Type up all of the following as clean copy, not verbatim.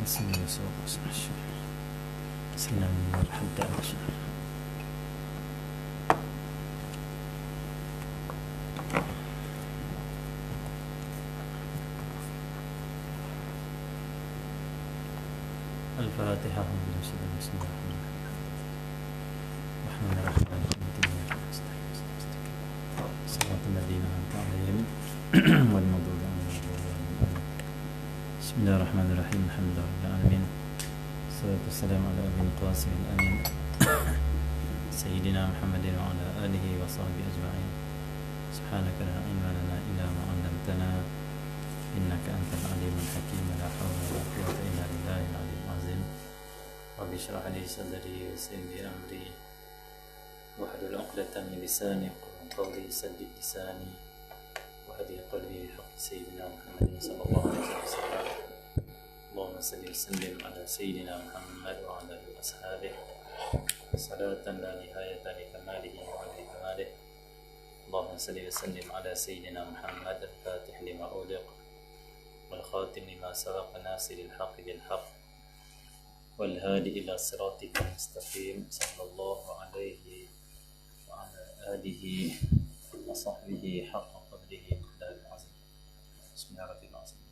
سنين سوق سنين حتى أشهر الفاتحة. بسم الله الرحمن الرحيم. صراط الذين أنعمت عليهم والمغضوب عليهم. بسم الله الرحمن الرحيم. الحمد لله رب العالمين، الصلاة والسلام على أبي القاسم الأمين سيدنا محمد وعلى آله وصحبه أجمعين. سبحانك لا علم لنا إلا ما علمتنا إنك أنت العليم الحكيم. لا حول ولا قوة إلا بالله العلي العظيم. رب اشرح لي صدري ويسر لي أمري واحلل عقدة من لساني يفقهوا قولي. سدد لساني وهدي قلبي بحق سيدنا محمد صلى الله عليه وسلم. اللهم صل وسلم على سيدنا محمد وعلى آله وأصحابه صلاة لا نهاية لكماله وعلى كماله. اللهم صل وسلم على سيدنا محمد الفاتح لما أغلق والخاتم لما سبق ناصر الحق بالحق والهادي إلى صراطك المستقيم صلى الله عليه وعلى آله وصحبه حق قدره مقدار العظيم. بسم الله الرحمن الرحيم.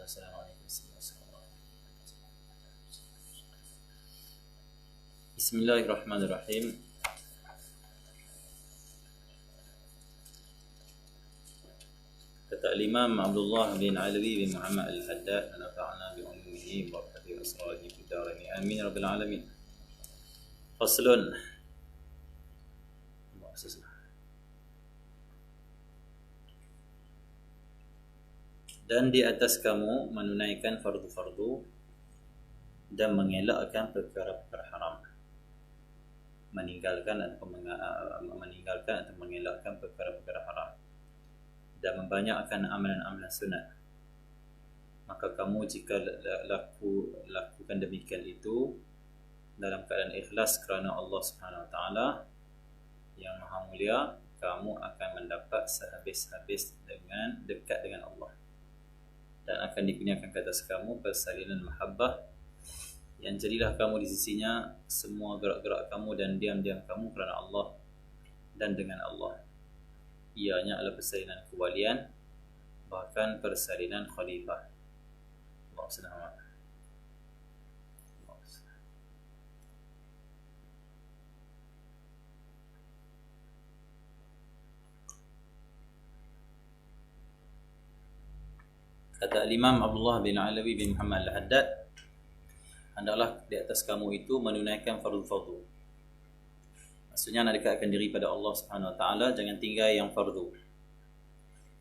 السلام عليكم ورحمة الله وبركاته. بسم الله الرحمن الرحيم. Kata Imam Abdullah bin Alawi bin Muhammad Al-Haddad, nafa'ana bi ulumihi wa bi asrarihi fid dharain. Amin ya rabbil alamin. Faslun. Dan di atas kamu menunaikan fardu-fardu dan mengelakkan perkara-perkara haram. Meninggalkan atau mengelakkan perkara-perkara haram dan membanyakkan amalan-amalan sunat. Maka kamu jika lakukan demikian itu dalam keadaan ikhlas kerana Allah Subhanahu Wa Taala yang Maha Mulia, kamu akan mendapat sehabis-habis dengan dekat dengan Allah, dan akan dikurniakan ke atas kamu persalinan mahabbah, yang jadilah kamu di sisinya semua gerak-gerak kamu dan diam-diam kamu kerana Allah dan dengan Allah. Ianya adalah persalinan kewalian, bahkan persalinan khalifah. Allah SWT. Kata Imam Abdullah bin Alawi bin Muhammad Al-Haddad, hendaklah di atas kamu itu menunaikan fardu-fardu. Maksudnya nak dekatkan diri pada Allah Subhanahu Wa Taala, jangan tinggal yang fardu,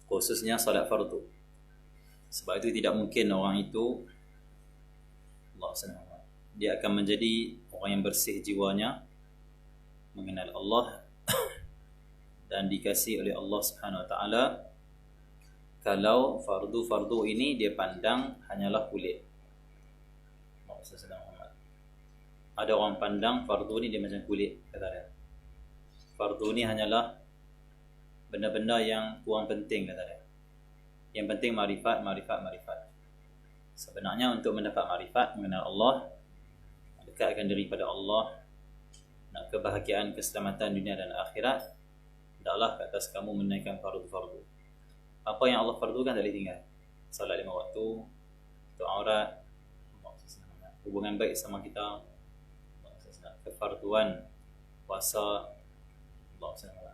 khususnya salat fardu. Sebab itu tidak mungkin orang itu dia akan menjadi orang yang bersih jiwanya, mengenal Allah dan dikasihi oleh Allah Subhanahu Wa Taala, kalau fardu-fardu ini dia pandang hanyalah kulit. Ada orang pandang fardu ni dia macam kulit, kata dia. Fardu ni hanyalah benda-benda yang kurang penting, kata dia. Yang penting marifat. Sebenarnya untuk mendapat marifat, mengenal Allah, dekatkan diri pada Allah, nak kebahagiaan, keselamatan dunia dan akhirat, hendaklah ke atas kamu menaikkan fardu-fardu. Apa yang Allah fardukan tak boleh tinggal. Salat 5 waktu, tutup aurat, hubungan baik sama kita, kefarduan puasa,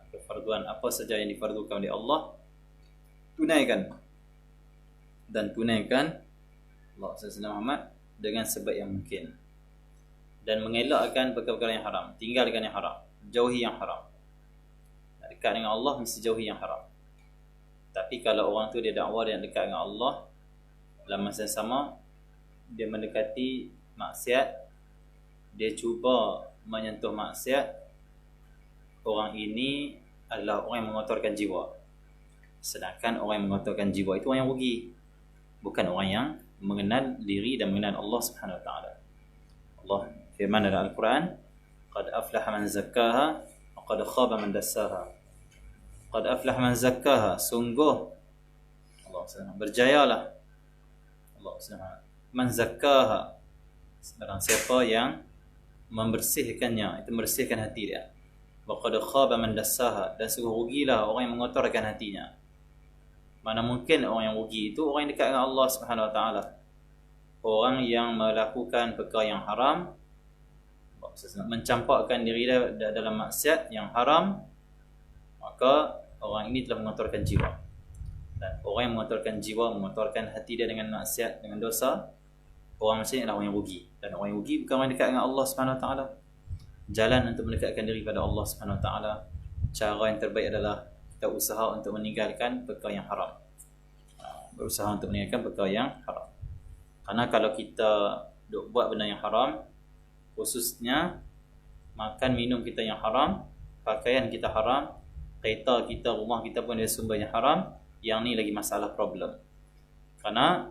kefarduan apa saja yang difardukan oleh Allah, tunaikan. Dan tunaikan Allah Muhammad dengan sebaik yang mungkin. Dan mengelakkan perkara-perkara yang haram, tinggalkan yang haram, jauhi yang haram. Dekat dengan Allah mesti jauhi yang haram. Tapi kalau orang tu dia dakwa dia dekat dengan Allah, dalam masa yang sama dia mendekati maksiat, dia cuba menyentuh maksiat, orang ini adalah orang yang mengotorkan jiwa. Sedangkan orang yang mengotorkan jiwa itu orang yang rugi, bukan orang yang mengenal diri dan mengenal Allah Subhanahu Wa Taala. Allah firman dalam Al-Quran, qad aflaha man zakkaha wa qad khaba man dassaha. Qad aflaha man zakkaha, sungguh Allah SWT berjayalah Allah SWT man zakkaha, barang siapa yang membersihkannya, itu membersihkan hati dia. Wa qad khaba man dassaha, dan sungguh rugilah orang yang mengotorkan hatinya. Mana mungkin orang yang rugi itu orang yang dekat dengan Allah Subhanahu Wa Taala. Orang yang melakukan perkara yang haram, mencampakkan diri dia dalam maksiat yang haram, maka orang ini telah mengotorkan jiwa. Dan orang yang mengotorkan jiwa, mengotorkan hati dia dengan maksiat, dengan dosa, orang macam ni adalah orang yang rugi. Dan orang yang rugi bukan orang yang dekat dengan Allah Subhanahu Wa Taala. Jalan untuk mendekatkan diri pada Allah Subhanahu Wa Taala, cara yang terbaik adalah kita usaha untuk meninggalkan perkara yang haram. Berusaha untuk meninggalkan perkara yang haram. Karena kalau kita duk buat benda yang haram, khususnya makan minum kita yang haram, pakaian kita haram, kereta kita, rumah kita pun ada sumbernya haram, yang ni lagi masalah problem. Karena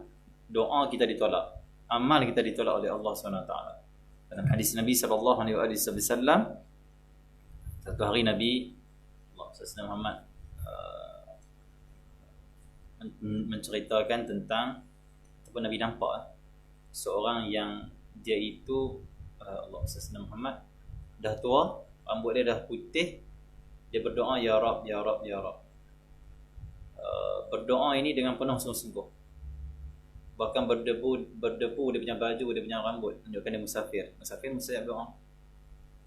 doa kita ditolak, amal kita ditolak oleh Allah SWT. Dalam hadis Nabi SAW, satu hari Nabi Muhammad menceritakan tentang ataupun Nabi nampak seorang yang dia itu Allah SWT Muhammad dah tua, rambut dia dah putih, dia berdoa ya Rab, ya Rab, ya Rab. Berdoa ini dengan penuh sungguh-sungguh, bahkan berdebu dia punya baju, dia punya rambut, menunjukkan dia musafir mesti doa.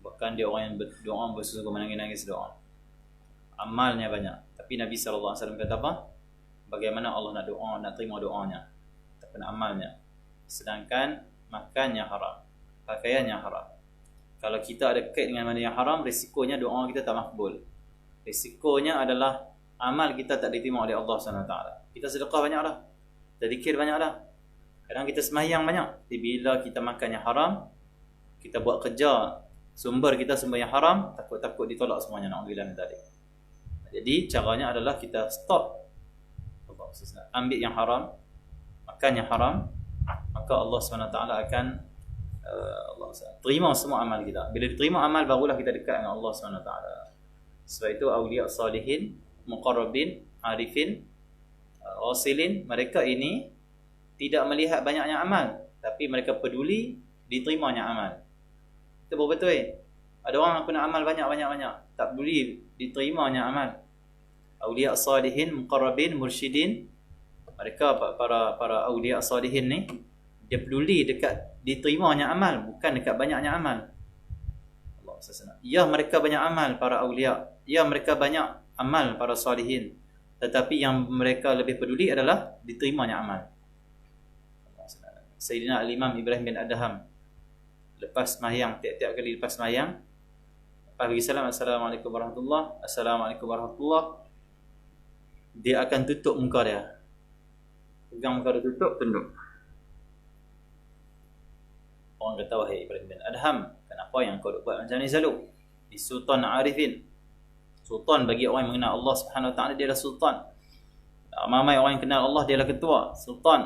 Bahkan dia orang yang berdoa bersungguh, menangis-nangis doa, amalnya banyak. Tapi Nabi SAW kata apa? Bagaimana Allah nak doa, nak terima doanya, tak kena amalnya. Sedangkan makannya haram, pakaiannya haram. Kalau kita ada kait dengan benda yang haram, risikonya doa kita tak makbul. Risikonya adalah amal kita tak diterima oleh Allah SWT. Kita sedekah banyak dah, kita zikir banyak dah, kadang kita sembahyang banyak, tapi bila kita makan yang haram, kita buat kerja, sumber kita sumber yang haram, takut-takut ditolak semuanya. Na'udzubillah min dzalik. Jadi caranya adalah kita stop, ambil yang haram, makan yang haram, maka Allah SWT akan terima semua amal kita. Bila diterima amal, barulah kita dekat dengan Allah SWT. Sebab itu awliya salihin, muqarrabin, arifin, wasilin, mereka ini tidak melihat banyaknya amal, tapi mereka peduli diterimanya amal. Itu betul. Ada orang aku nak amal banyak, tak peduli diterimanya amal. Awliya salihin, muqarrabin, mursyidin, mereka para awliya salihin ni, dia peduli dekat diterimanya amal, bukan dekat banyaknya amal. Allah SWT. Ya, mereka banyak amal para awliya, ya mereka banyak amal para salihin, tetapi yang mereka lebih peduli adalah diterimanya amal. Sayyidina Al-Imam Ibrahim bin Adham, lepas sembahyang, tiap-tiap kali lepas sembahyang, lepas bagi salam, Assalamualaikum warahmatullahi, Assalamualaikum warahmatullahi, dia akan tutup muka dia, pegang muka dia, tutup, tunduk. Orang kata, wahai Ibrahim bin Adham, kenapa yang kau buat macam ni selalu? Di Sultan Arifin, sultan bagi orang yang mengenal Allah Subhanahu Wa Taala, dia adalah sultan. Ramai orang yang kenal Allah, dia adalah ketua, sultan.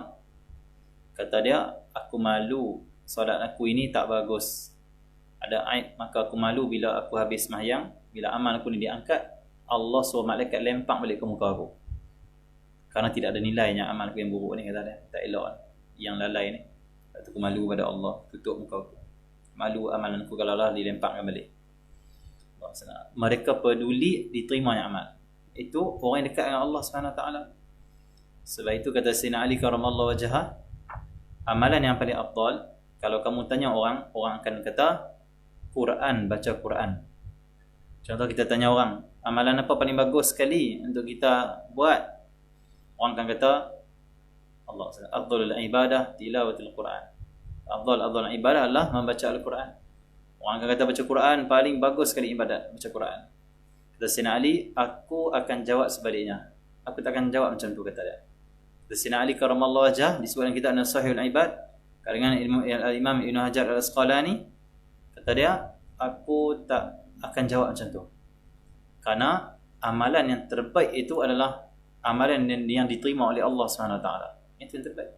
Kata dia, aku malu solat aku ini tak bagus, ada aib, maka aku malu bila aku habis sembahyang, bila amal aku ni diangkat, Allah suruh malaikat lempang balik ke muka aku, karena tidak ada nilainya amal aku yang buruk ni. Kata dia, tak elok yang lalai ni. Aku malu pada Allah, tutup muka aku, malu amalan aku kalau Allah dilempangkan balik. Mereka peduli diterimanya amal. Itu orang yang dekat dengan Allah SWT. Sebab itu kata Sayyidina Ali karamallahu wajhah, amalan yang paling afdal, kalau kamu tanya orang akan kata Quran, baca Quran. Contoh kita tanya orang, amalan apa paling bagus sekali untuk kita buat? Orang akan kata Allah SWT, afdalul ibadah tilawatul Quran. Afdal ibadah adalah membaca Al-Quran. Orang akan kata baca Quran paling bagus sekali ibadat, baca Quran. Kata Sayyidina Ali, aku akan jawab sebaliknya. Aku tak akan jawab macam tu, kata dia. Kata Sayyidina Ali karamallahu wajhah, disebutkan kita Sahihul Ibad karangan Imam Ibn Hajar Al-Asqalani, kata dia, aku tak akan jawab macam tu. Karena amalan yang terbaik itu adalah amalan yang diterima oleh Allah SWT. Itu yang terbaik.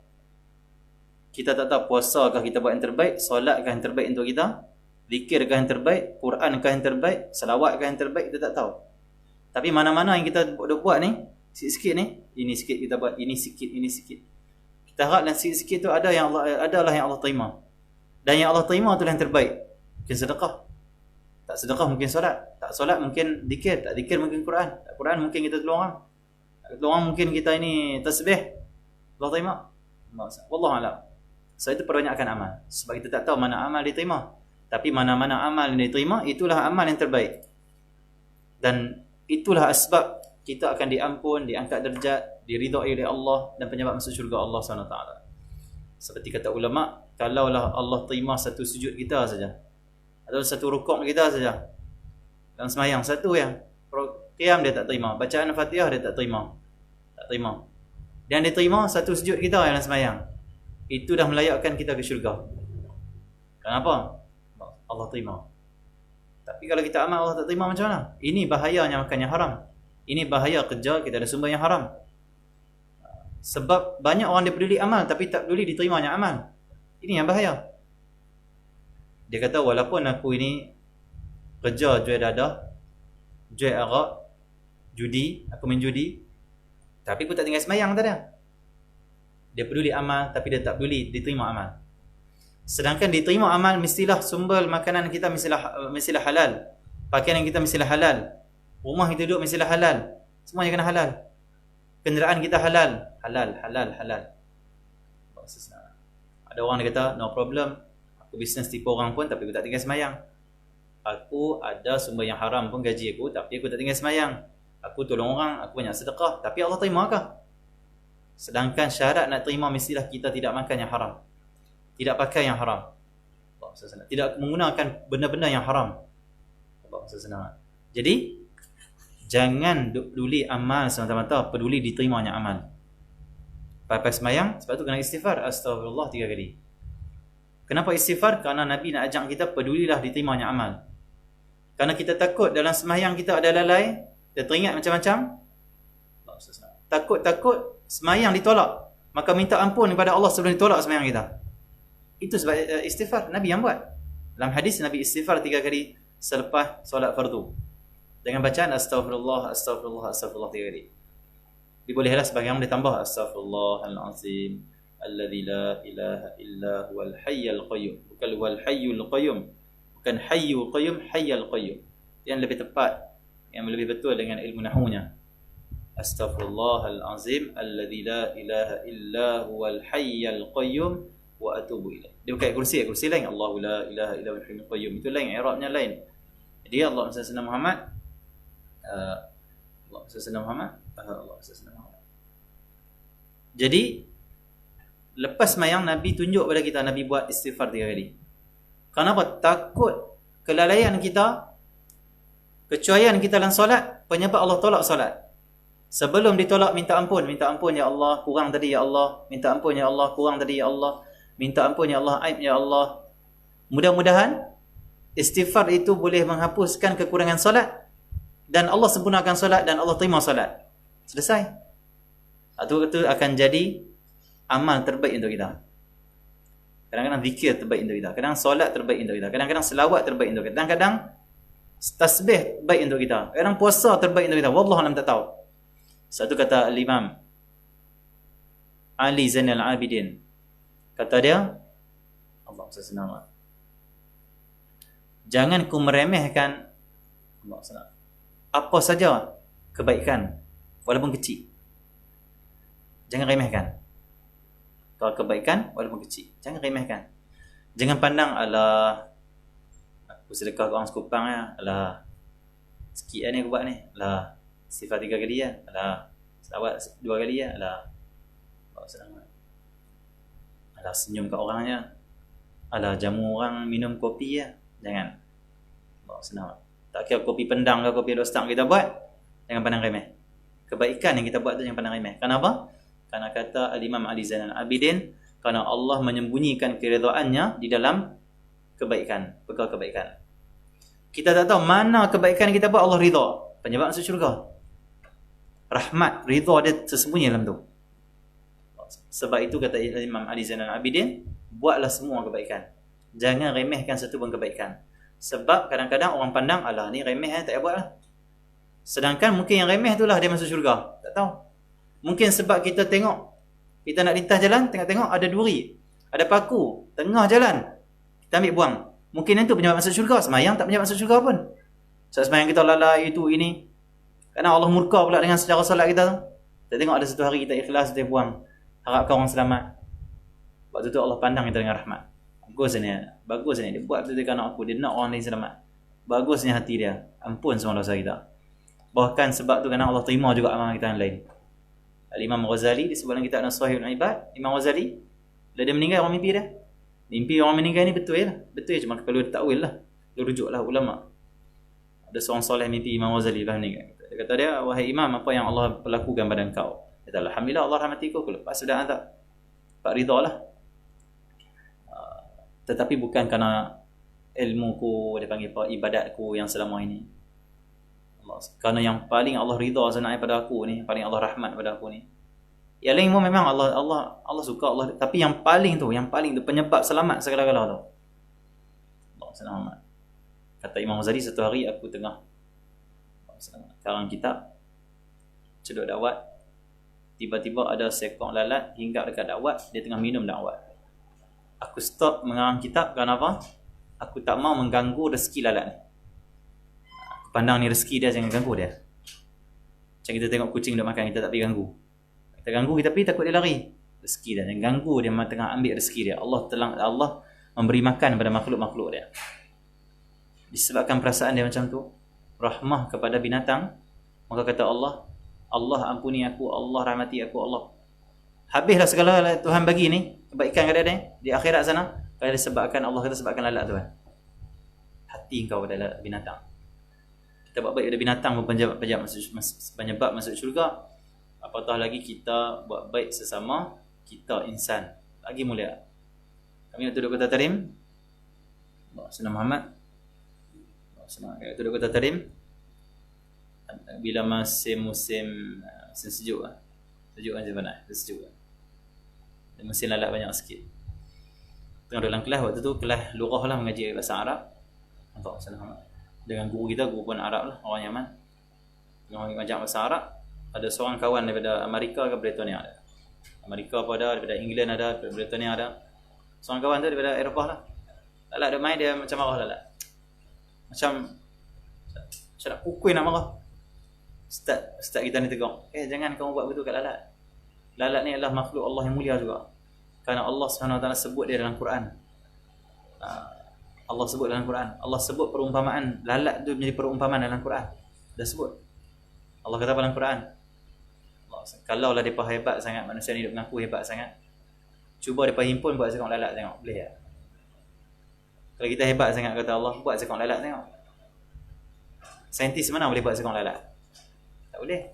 Kita tak tahu puasakah kita buat yang terbaik, solatkah yang terbaik untuk kita, zikirkah yang terbaik, Qurankah yang terbaik, salawatkah yang terbaik, kita tak tahu. Tapi mana-mana yang kita buat ni, sikit-sikit ni, ini sikit kita buat, ini sikit, ini sikit. Kita harap dan sikit-sikit tu ada yang Allah, adalah yang Allah terima. Dan yang Allah terima itulah yang terbaik. Mungkin sedekah. Tak sedekah mungkin solat. Tak solat mungkin zikir. Tak zikir mungkin Quran. Tak Quran mungkin kita tolong orang. Tak tolong orang mungkin kita ini tasbih. Allah terima. Wallahu a'lam. So itu perbanyakkan amal. Sebab kita tak tahu mana amal diterima. Tapi mana-mana amal yang diterima, itulah amal yang terbaik. Dan itulah asbab kita akan diampun, diangkat derajat, diridai oleh Allah dan penyebab masuk syurga Allah SWT. Seperti kata ulama, kalaulah Allah terima satu sujud kita saja, atau satu rukuk kita saja dalam semayang, satu yang qiyam dia tak terima, bacaan Fatihah dia tak terima. Dan dia terima satu sujud kita dalam semayang, itu dah melayakkan kita ke syurga. Kenapa? Allah terima. Tapi kalau kita amal Allah tak terima, macam mana? Ini bahayanya makan yang haram. Ini bahaya kerja kita ada sumber yang haram. Sebab banyak orang dia peduli amal tapi tak peduli diterimanya amal. Ini yang bahaya. Dia kata walaupun aku ini kerja jual dadah, jual arak, judi, aku main judi, tapi aku tak tinggal semayang tak ada. Dia peduli amal tapi dia tak peduli diterima amal. Sedangkan diterima amal mestilah sumber makanan kita mestilah halal. Pakaian yang kita mestilah halal. Rumah kita duduk mestilah halal. Semuanya kena halal. Kenderaan kita halal. Halal. Ada orang dia kata, no problem. Aku bisnes tipu orang pun tapi aku tak tinggal semayang. Aku ada sumber yang haram pun gaji aku tapi aku tak tinggal semayang. Aku tolong orang, aku banyak sedekah. Tapi Allah terima kah? Sedangkan syarat nak terima mestilah kita tidak makan yang haram. Tidak pakai yang haram. Tidak menggunakan benda-benda yang haram. Jadi jangan peduli amal semata-mata, peduli diterimanya amal. Lepas semayang, sebab tu kena istighfar, astagfirullah 3 kali. Kenapa istighfar? Kerana Nabi nak ajak kita pedulilah diterimanya amal. Kerana kita takut dalam semayang kita ada lalai, kita teringat macam-macam. Takut semayang ditolak, maka minta ampun kepada Allah sebelum ditolak semayang kita. Itu sebab istighfar Nabi yang buat. Dalam hadis Nabi istighfar 3 kali selepas solat fardu. Dengan bacaan astagfirullah 3 kali. Dibolehlah sebagian orang ditambah astaghfirullahalazim alladzi la ilaha illa huwal hayyul qayyum. Bukan huwal hayyul qayyum. Bukan hayyul qayyum, hayyul qayyum. Yang lebih tepat, yang lebih betul dengan ilmu nahwunya. Astaghfirullahalazim alladzi la ilaha illa huwal hayyul qayyum wa atubu ilaih. Dia bukan kursi lain. Allahu la ilaha illa huwal hayyul qayyum. Itu lain, i'rabnya lain. Dia Allah sallallahu Muhammad Allah sallallahu Muhammad. Jadi lepas semayang Nabi tunjuk pada kita, Nabi buat istighfar 3 kali. Kenapa? Takut kelalaian kita, kecuaian kita dalam solat penyebab Allah tolak solat. Sebelum ditolak minta ampun ya Allah, kurang tadi ya Allah, minta ampun ya Allah, kurang tadi ya Allah, minta ampun ya Allah, aib ya Allah. Mudah-mudahan istighfar itu boleh menghapuskan kekurangan solat dan Allah sempurnakan solat dan Allah terima solat. Selesai. Itu akan jadi amal terbaik untuk kita. Kadang-kadang zikir terbaik untuk kita, kadang solat terbaik untuk kita, kadang-kadang selawat terbaik untuk kita, kadang-kadang tasbih baik untuk kita, kadang puasa terbaik untuk kita. Wallahu a'lam, tak tahu. Satu kata Al-Imam Ali Zainal Abidin, kata dia, Allah SWT, jangan ku meremehkan apa saja kebaikan walaupun kecil. Jangan remehkan. Kalau kebaikan walaupun kecil, jangan remehkan. Jangan pandang alah aku sedekah ke orang sekupang ya, alah sikit ni aku buat ni, alah sifat 3 kali ya, alah selawat 2 kali ya, alah alah senyum kat orangnya, alah jamu orang minum kopi ya. Jangan. Senang. Tak kira kopi pendang ke kopi rostak kita buat, jangan pandang remeh. Kebaikan yang kita buat tu jangan pandang remeh. Kenapa? Karena kata Al-Imam Ali Zainal Abidin, kerana Allah menyembunyikan keridhaannya di dalam kebaikan, perkara kebaikan. Kita tak tahu mana kebaikan kita buat Allah ridha, penyebab masuk syurga. Rahmat, ridha dia tersembunyi dalam tu. Sebab itu kata Imam Ali Zainal Abidin, buatlah semua kebaikan. Jangan remehkan satu pun kebaikan. Sebab kadang-kadang orang pandang, alah ni remeh tak payah buat lah. Sedangkan mungkin yang remeh itulah dia masuk syurga. Tak tahu. Mungkin sebab kita tengok Kita nak lintas jalan, tengok-tengok ada duri, ada paku, tengah jalan. Kita ambil buang. Mungkin yang tu penyebab masuk syurga. Semayang tak penyebab masuk syurga pun. Sebab semayang kita lalai itu ini. Kerana Allah murka pula dengan sejarah solat kita tu. Kita tengok ada satu hari kita ikhlas, kita buang. Harapkan orang selamat. Waktu tu Allah pandang kita dengan rahmat. Bagusnya dia buat betul anak aku, dia nak orang lain selamat. Bagusnya hati dia, ampun semua dosa kita. Bahkan sebab tu kerana Allah terima juga amal kita yang lain. Al-Imam Ghazali di sebelah kita ada Sahih Al-Ibad. Imam Ghazali bila dia meninggal, orang mimpi dia, mimpi orang meninggal ni betul lah, betul je, cuma perlu takwil lah, perlu rujuk lah ulama. Ada seorang soleh mimpi Imam Ghazali lepas meninggal. Dia kata dia, wahai Imam, apa yang Allah perlakukan pada engkau? Dia kata, alhamdulillah Allah rahmatiku, aku lepas sudah tak Pak Ridha lah. Tetapi bukan kerana ilmuku, dia panggil apa, ibadatku yang selama ini. Kerana yang paling Allah ridha sebenarnya pada aku ni, paling Allah rahmat pada aku ni. Yang lain pun memang Allah suka Allah, tapi yang paling tu penyebab selamat segala-gala tu. Allah selamat. Kata Imam Ghazali, satu hari aku tengah karang kitab, cedok dakwat, tiba-tiba ada seekor lalat hinggap dekat dakwat, dia tengah minum dakwat. Aku stop mengarang kitab kerana apa? Aku tak mau mengganggu rezeki lalat ni. Aku pandang ni rezeki dia, jangan ganggu dia. Macam kita tengok kucing duk makan, kita tak pergi ganggu. Kita ganggu, kita pergi takut dia lari. Rezeki dia, jangan ganggu dia, tengah ambil rezeki dia. Allah memberi makan pada makhluk-makhluk dia. Disebabkan perasaan dia macam tu, rahmah kepada binatang, maka kata Allah, Allah ampuni aku, Allah rahmati aku, Allah. Habislah segala Tuhan bagi ni kebaikan kepada dia di akhirat sana, kalau disebabkan Allah kata sebabkan lalat Tuhan. Hati kau pada binatang. Kita buat baik pada binatang pun penyebab masuk syurga. Apatah lagi kita buat baik sesama kita insan. Lagi mulia. Kami nak duduk kota Tarim. Sayyidina Muhammad. Duduk kota Tarim. Bila musim sejuk lah. Sejuk kan sebenarnya, sejuk lah. Dan mesin lalat banyak sikit. Tengah dalam kelas waktu tu, kelas lurah lah mengaji bahasa Arab. Nampak Sayyidina dengan guru kita, guru pun Arab lah, orang Yaman. Tengah mengajar bahasa Arab. Ada seorang kawan daripada Amerika ke Britania ada. Amerika pun ada, daripada England ada, daripada Britania ada. Seorang kawan tu daripada Eropah lah. Lalat dia main, dia macam marah lalat. Macam nak pukul, nak marah. Ustaz kita ni tegur, jangan kamu buat begitu kat lalat. Lalat ni adalah makhluk Allah yang mulia juga. Kerana Allah SWT sebut dia dalam Quran. Allah sebut dalam Quran. Allah sebut perumpamaan lalat tu menjadi perumpamaan dalam Quran. Dah sebut. Allah kata dalam Quran. Kalau lah mereka hebat sangat, manusia ni mengaku hebat sangat, cuba mereka himpun buat seekor lalat tengok. Boleh tak? Kalau kita hebat sangat, kata Allah, buat seekor lalat tengok. Saintis mana boleh buat seekor lalat? Tak boleh.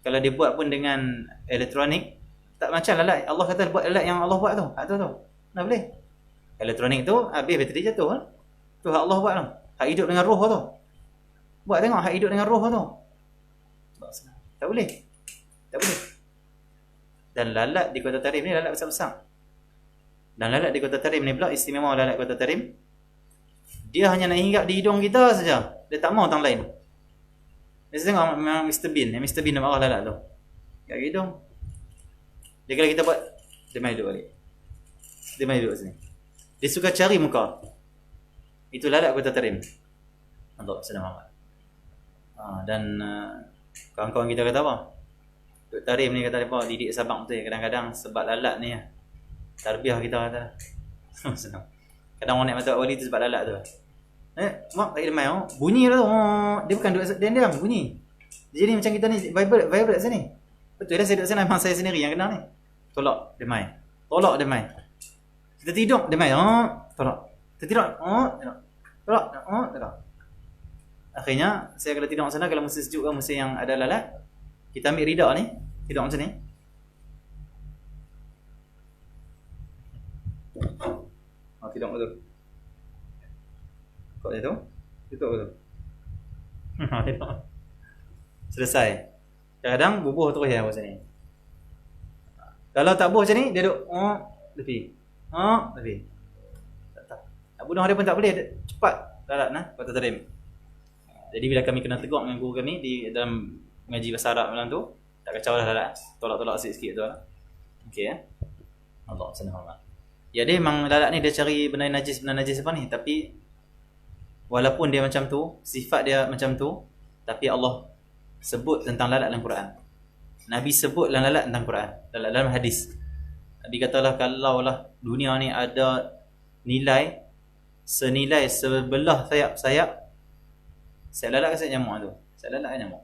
Kalau dia buat pun dengan elektronik, tak macam lalat. Allah kata buat lalat yang Allah buat tu. Tu. Tak boleh. Elektronik tu habis bateri jatuh kan? Tu hak Allah buat tu. Hak hidup dengan roh tu. Buat tengok hak hidup dengan roh tu. Tak boleh. Tak boleh. Dan lalat di Kota Tarim ni lalat besar-besar. Dan lalat di Kota Tarim ni pula istimewa lalat Kota Tarim. Dia hanya nak hinggap di hidung kita saja. Dia tak mau orang lain. Dia tengok memang Mr. Bean. Mr. Bean nak marah lalat tu. Kat hidung. Dia kalau kita buat, dia main duduk balik. Dia main duduk sini. Dia suka cari muka. Itu lalat Kota Tarim. Untuk Sayyidina Muhammad. Dan kawan-kawan kita kata apa? Duk Tarim ni kata apa? Didik sabak betul. Kadang-kadang sebab lalat ni tarbiyah kita kata. Kadang orang naik mata wali tu sebab lalat tu. Mak tak demai bunyi lah tu. Dia bukan duduk diam-diam bunyi. Jadi macam kita ni vibrate sini. Betul dah, saya duduk sana memang saya sendiri yang kenal ni. Tolak demai. Tolak demai. Kita tidur demai. Tolak. Kita tidur. Tolak. Tolak. Akhirnya saya kalau tidur sana, kalau musim sejuk ke musim yang ada lalat, kita ambil rida ni, tidur macam ni. Tidur betul. Kok dia tu? Tidur betul. Selesai. Kadang bubuh terus ya macam ni. Kalau tak bubuh macam ni, dia duduk lebih. Lebih. Tak. Nak bunuh dia pun tak boleh. Cepat lalat Kota Tarim. Jadi bila kami kena tegur dengan guru kami di dalam mengaji bahasa Arab malam tu, tak kacau lah lalat. Tolak-tolak sikit-sikit tu lah. Okey ya. Allah senang. Ya dia memang lalat ni dia cari benda najis apa ni, tapi walaupun dia macam tu, sifat dia macam tu, tapi Allah sebut tentang lalat dalam Quran. Nabi sebut lalat tentang Quran dalam hadis. Nabi katalah kalaulah dunia ni ada nilai senilai sebelah sayap, saya lalat ke saya nyamuk tu? Saya lalat ke nyamuk?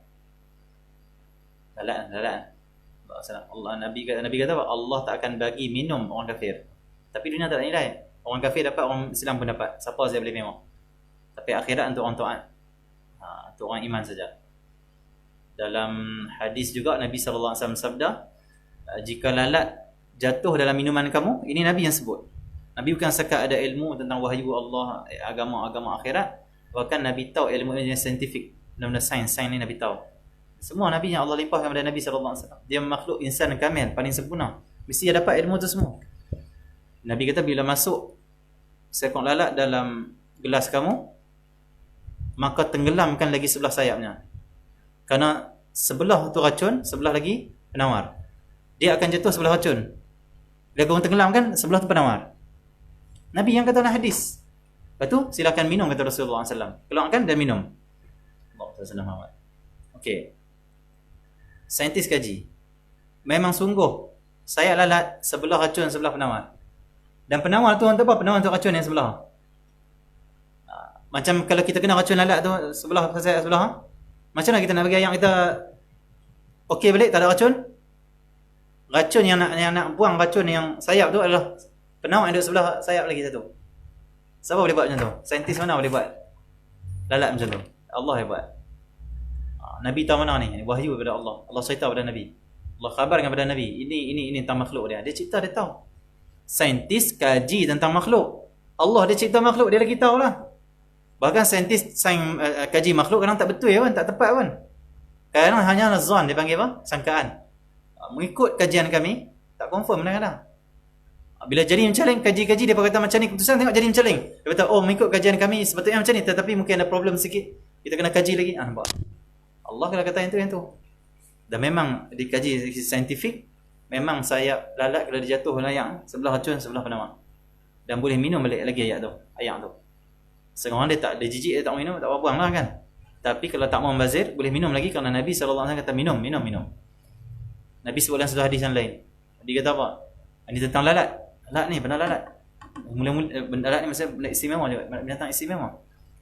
Lalat. Allah Nabi kata Allah tak akan bagi minum orang kafir. Tapi dunia tak ada nilai. Orang kafir dapat, orang Islam pun dapat. Siapa saya boleh memang. Tapi akhirat untuk orang taat. Untuk orang iman saja. Dalam hadis juga Nabi sallallahu alaihi wasallam sabda, jika lalat jatuh dalam minuman kamu, ini Nabi yang sebut. Nabi bukan sekat ada ilmu tentang wahyu Allah, agama akhirat, bahkan Nabi tahu ilmu yang saintifik, benda-benda sains ni Nabi tahu. Semua Nabi yang Allah limpahkan kepada Nabi sallallahu alaihi wasallam. Dia makhluk insan kamil, paling sempurna. Mesti dia dapat ilmu tu semua. Nabi kata bila masuk seekor lalat dalam gelas kamu, maka tenggelamkan lagi sebelah sayapnya. Kerana sebelah tu racun, sebelah lagi penawar. Dia akan jatuh sebelah racun. Bila kamu tenggelamkan, sebelah tu penawar. Nabi yang kata dalam hadis. Lepas tu silakan minum kata Rasulullah SAW. Keluarkan dan minum. Allah SWT. Okey. Saintis kaji. Memang sungguh sayap lalat sebelah racun, sebelah penawar. Dan penawar tu untuk apa? Penawar untuk racun yang sebelah. Macam kalau kita kena racun lalat tu sebelah sayap sebelah, macam mana kita nak bagi ayam kita okey balik tak ada racun? Racun yang nak buang racun yang sayap tu adalah penawar yang duduk sebelah sayap lagi satu. Siapa boleh buat macam tu? Saintis mana boleh buat lalat macam tu? Allah yang buat. Nabi tahu mana ni? Wahyu daripada Allah. Allah cerita kepada Nabi. Allah khabarkan kepada Nabi. Ini tentang makhluk dia. Dia cipta, dia tahu. Saintis kaji tentang makhluk. Allah dia cipta makhluk, dia lagi tahu lah. Bahkan saintis kaji makhluk kadang tak betul pun, tak tepat pun. Kadang hanya zon, dia panggil apa? Sangkaan. Mengikut kajian kami, tak confirm kadang-kadang. Bila jadi mencaling, kaji-kaji dia kata macam ni, keputusan tengok jadi mencaling. Dia kata, oh mengikut kajian kami sepatutnya macam ni, tetapi mungkin ada problem sikit. Kita kena kaji lagi. Nampak? Allah kena kata yang tu. Dan memang dikaji saintifik, memang sayap lalat kalau dia jatuh layang sebelah racun, sebelah penawar. Dan boleh minum balik lagi ayat tu. Sekarang dia tak, dia jijik, dia tak minum, tak buang lah kan. Tapi kalau tak mau membazir, boleh minum lagi kerana Nabi SAW kata minum. Nabi sebut dalam satu hadis yang lain. Dia kata apa? Ini tentang lalat. Lalat ni, benar lalat. Mula-mula lalat ni maksudnya benda istimewa juga, binatang istimewa.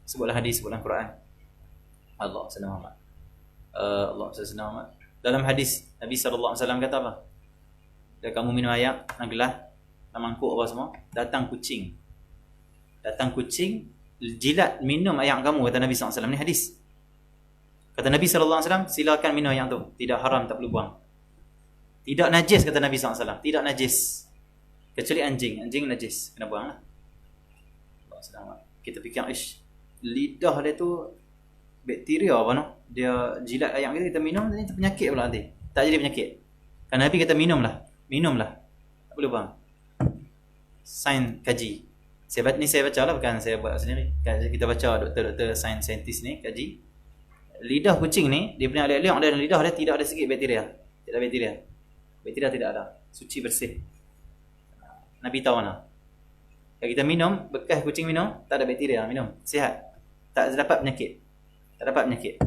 Sebutlah hadis, sebutlah Quran. Allah SWT. Allah SWT. Dalam hadis Nabi SAW kata apa? Bila kamu minum air, nak gelas, nak mangkuk apa semua, datang kucing, jilat minum air kamu, kata Nabi SAW. Ni hadis. Kata Nabi SAW, silakan minum air tu, tidak haram, tak perlu buang. Tidak najis, kata Nabi SAW. Tidak najis. Kecuali anjing najis, kena buang lah. Kita fikir, lidah dia tu bakteria apa no? Dia jilat ayam kita minum, ni penyakit pula nanti. Tak jadi penyakit. Kan Nabi kata minumlah. Tak boleh bang. Sains kaji. Saya baca lah, bukan saya buat sendiri. Kita baca doktor saintis ni kaji. Lidah kucing ni, dia punya liang dan lidah dia tidak ada sikit bakteria. Tidak bakteria. Bakteria tidak ada. Suci bersih. Nabi tahu mana. Kalau kita minum, bekas kucing minum, tak ada bakteria, minum. Sihat. Tak dapat penyakit.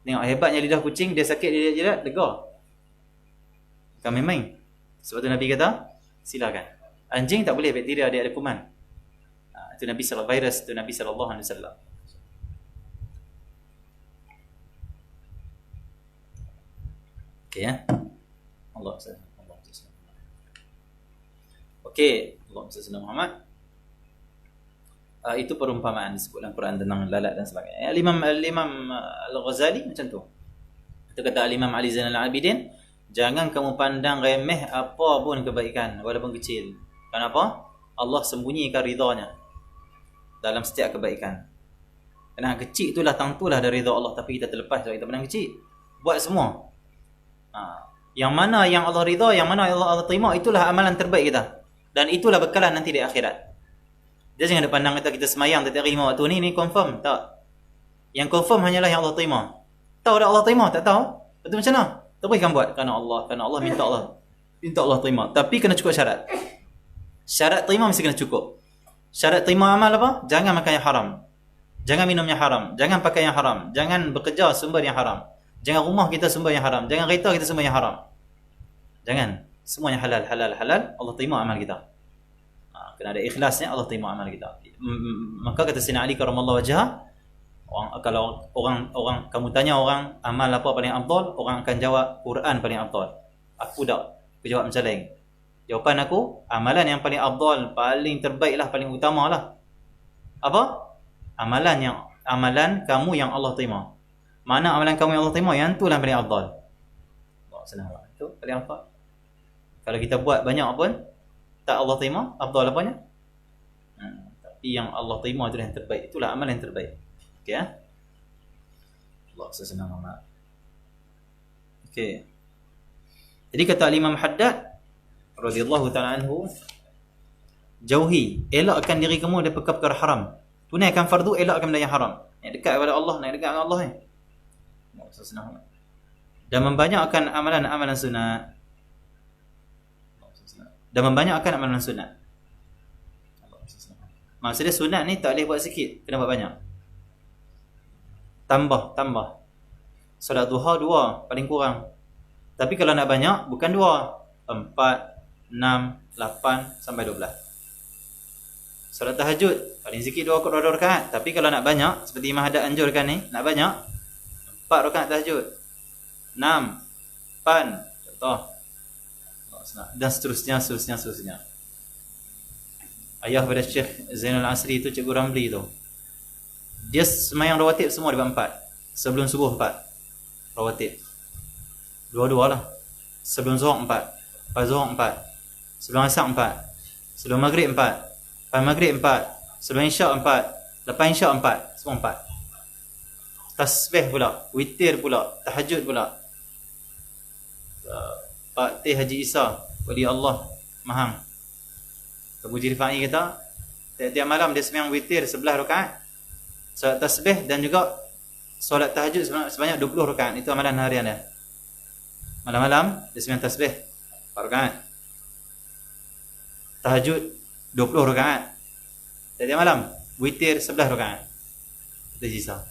Tengok hebatnya lidah kucing, dia sakit dia jilat, lega. Bukan main-main. Sebab tu Nabi kata, silakan. Anjing tak boleh, bakteria dia ada kuman. Itu Nabi sallallahu alaihi wasallam. Okey ya. Allah SWT. Okey, Allah SWT Muhammad. Itu perumpamaan disebut dalam Quran tentang lalat dan sebagainya. Imam Al-Ghazali macam tu. Itu kata Imam Ali Zainal Abidin, jangan kamu pandang remeh apa pun kebaikan walaupun kecil. Kenapa? Allah sembunyikan ridhanya dalam setiap kebaikan. Kerana kecil itulah tentulah dari ridha Allah, tapi kita terlepas kalau kita pandang kecil. Buat semua. Yang mana yang Allah ridha, yang mana yang Allah terima, itulah amalan terbaik kita. Dan itulah bekalan nanti di akhirat. Dia jangan ada pandang kita semayang tak terima waktu ni confirm. Tak. Yang confirm hanyalah yang Allah terima. Tahu dah Allah terima? Tak tahu? Betul macam mana? Teruskan buat kerana Allah minta Allah. Minta Allah terima. Tapi kena cukup syarat. Syarat terima mesti kena cukup. Syarat terima amal apa? Jangan makan yang haram. Jangan minum yang haram. Jangan pakai yang haram. Jangan bekerja sumber yang haram. Jangan rumah kita sumber yang haram. Jangan kereta kita sumber yang haram. Jangan. Semuanya halal, halal, halal. Allah terima amal kita. Kena ada ikhlasnya, Allah terima amal kita. Maka kata Sayyidina Ali karamallahu wajhah, kalau orang kamu tanya orang amal apa paling afdal, orang akan jawab Quran paling afdal. Aku tak. Aku jawab macam lain. Jawapan aku, amalan yang paling afdal, paling terbaik lah, paling utama lah. Apa? Amalan kamu yang Allah terima. Mana amalan kamu yang Allah terima? Yang tu lah paling afdal. Allah senang. Itu paling afdal. Kalau kita buat banyak pun tak Allah terima, afdal apanya? Tapi yang Allah terima itu yang terbaik. Itulah amalan yang terbaik. Okey ya? Allah senang amat. Okey. Jadi kata Imam Haddad radhiyallahu taala anhu, jauhi, elakkan diri kamu dari perkara-perkara haram. Tunaikan fardu, elakkan benda yang haram. Nak dekat kepada Allah, nak dekat dengan Allah ni. Allah senang amat. Dan membanyakkan amalan-amalan sunat. Dan membanyakkan amalan sunat. Maksudnya sunat ni tak boleh buat sikit, kena buat banyak. Tambah. Solat duha 2 paling kurang. Tapi kalau nak banyak, bukan 2, 4, 6, 8 sampai 12. Solat tahajud paling sikit 2 rakaat. Tapi kalau nak banyak, seperti Imam Haddad anjurkan ni, nak banyak 4 rakaat tahajud, 6, 8, contoh. Dan seterusnya. Ayah pada Syekh Zainul Asri tu, Cikgu Ramli tu, dia semayang rawatib semua dia buat 4. Sebelum subuh 4 rawatib, 2 lah. Sebelum zuhur 4, lepas zuhur 4, sebelum asar 4, sebelum maghrib 4, lepas maghrib 4, sebelum isyak 4, lepas isyak 4, semua 4. Tasbih pula, witir pula, tahajud pula. Pak Teh Haji Isa, wali Allah Mahang, Abu Jirifai kata, tiap-tiap malam dia sembahyang witir 11 rakaat, solat tasbih dan juga solat tahajud sebanyak 20 rakaat. Itu amalan harian dia. Malam-malam dia sembahyang tasbih 4 rakaat, tahajud 20 rakaat, tiap-tiap malam witir 11 rakaat. Itu Isa.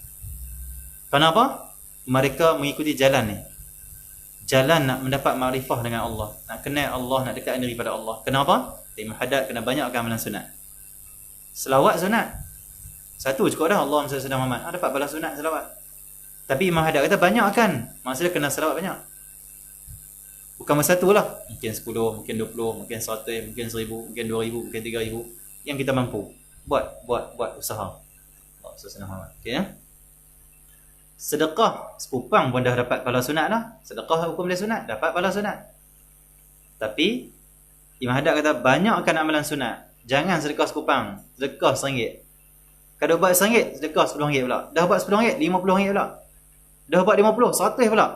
Kenapa? Mereka mengikuti jalan ni. Jalan nak mendapat makrifah dengan Allah, nak kenal Allah, nak dekat diri pada Allah. Kenapa? Imam Haddad kena banyakkan amalan sunat. Selawat sunat, satu cukup dah, Allahumma salli ala Muhammad, dapat balas sunat selawat. Tapi Imam Haddad kata banyakkan, maksudnya kena selawat banyak. Bukan satu lah, mungkin 10, mungkin 20, mungkin 100, mungkin 1000, mungkin 2000, mungkin 3000. Yang kita mampu buat usaha. Allah salli ala Muhammad. Okey ya. Sedekah sepupang pun dah dapat pahala sunat lah. Sedekah hukum dia sunat, dapat pahala sunat. Tapi Imam Haddad kata banyakkan amalan sunat. Jangan sedekah sepupang, sedekah RM1. Kalau buat RM1, sedekah RM10 pula. Dah buat RM10, RM50 pula. Dah buat RM50, RM100 pula.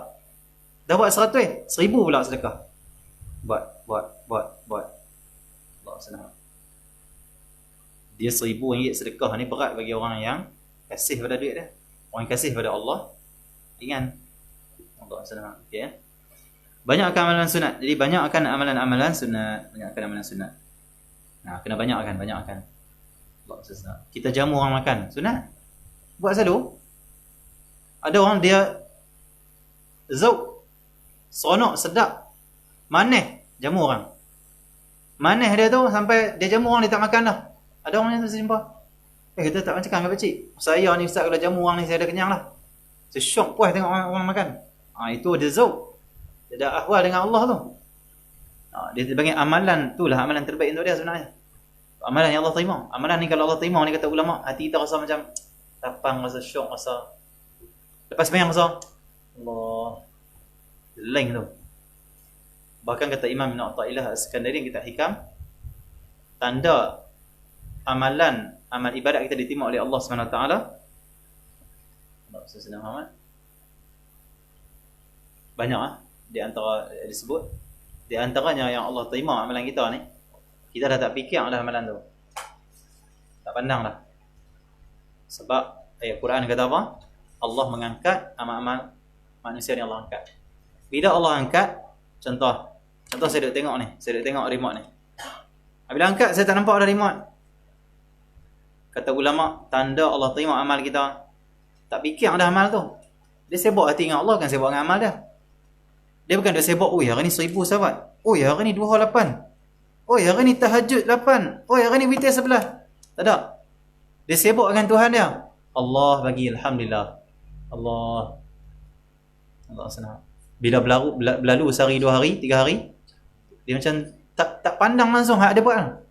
Dah buat RM100, RM1000 pula sedekah. Buat. Allah senang. Dia RM1000 sedekah ni berat bagi orang yang kasih pada duit dia. Orang yang kasih pada Allah ringan. Allah senang. Okey ya. Banyakkan amalan sunat. Jadi banyakkan amalan-amalan sunat, banyakkan amalan sunat. Nah, kena banyakkan. Allah senang. Kita jamu orang makan, sunat. Buat selalu. Ada orang dia zauq, seronok, sedap, manis jamu orang. Manis dia tu sampai dia jamu orang dia tak makan dah. Ada orang yang tu saya jumpa. Kita tak macam kan pakcik. Saya ni ustaz kalau jamu orang ni saya dah kenyang lah. Saya syok puas tengok orang makan. Itu dia zauq. Dia dah ahwal dengan Allah tu. Dia panggil amalan tu lah amalan terbaik untuk dia sebenarnya. Amalan yang Allah terima. Amalan ni kalau Allah terima ni kata ulama, hati kita rasa macam lapang, rasa syok, rasa lepas sembahyang rasa Allah lain tu. Bahkan kata Imam Ibn Athaillah As-Sakandari kita hikam, tanda amal ibadat kita diterima oleh Allah Subhanahu Wa Taala. Sayyidina Muhammad banyak di antara disebut, di antaranya yang Allah terima amalan kita ni, kita dah tak fikir dah amalan tu, tak pandang dah. Sebab ayat Quran kata apa? Allah mengangkat amal-amal manusia yang Allah angkat. Bila Allah angkat, contoh Contoh saya duk tengok ni. Saya duk tengok remote ni. Bila angkat, saya tak nampak ada remote. Kata ulama, tanda Allah terima amal kita. Tak fikir ada amal tu. Dia sibuk hati dengan Allah, kan sibuk dengan amal dia. Dia bukan dia sibuk, oi hari ni 1000 sahabat. Oi hari ni duha 8. Oi hari ni tahajud 8. Oi hari ni witir 11. Tak ada. Dia sibuk dengan Tuhan dia. Allah bagi, alhamdulillah. Allah senang. Bila berlalu sehari, 2 hari, 3 hari, dia macam tak pandang langsung hak dia buat.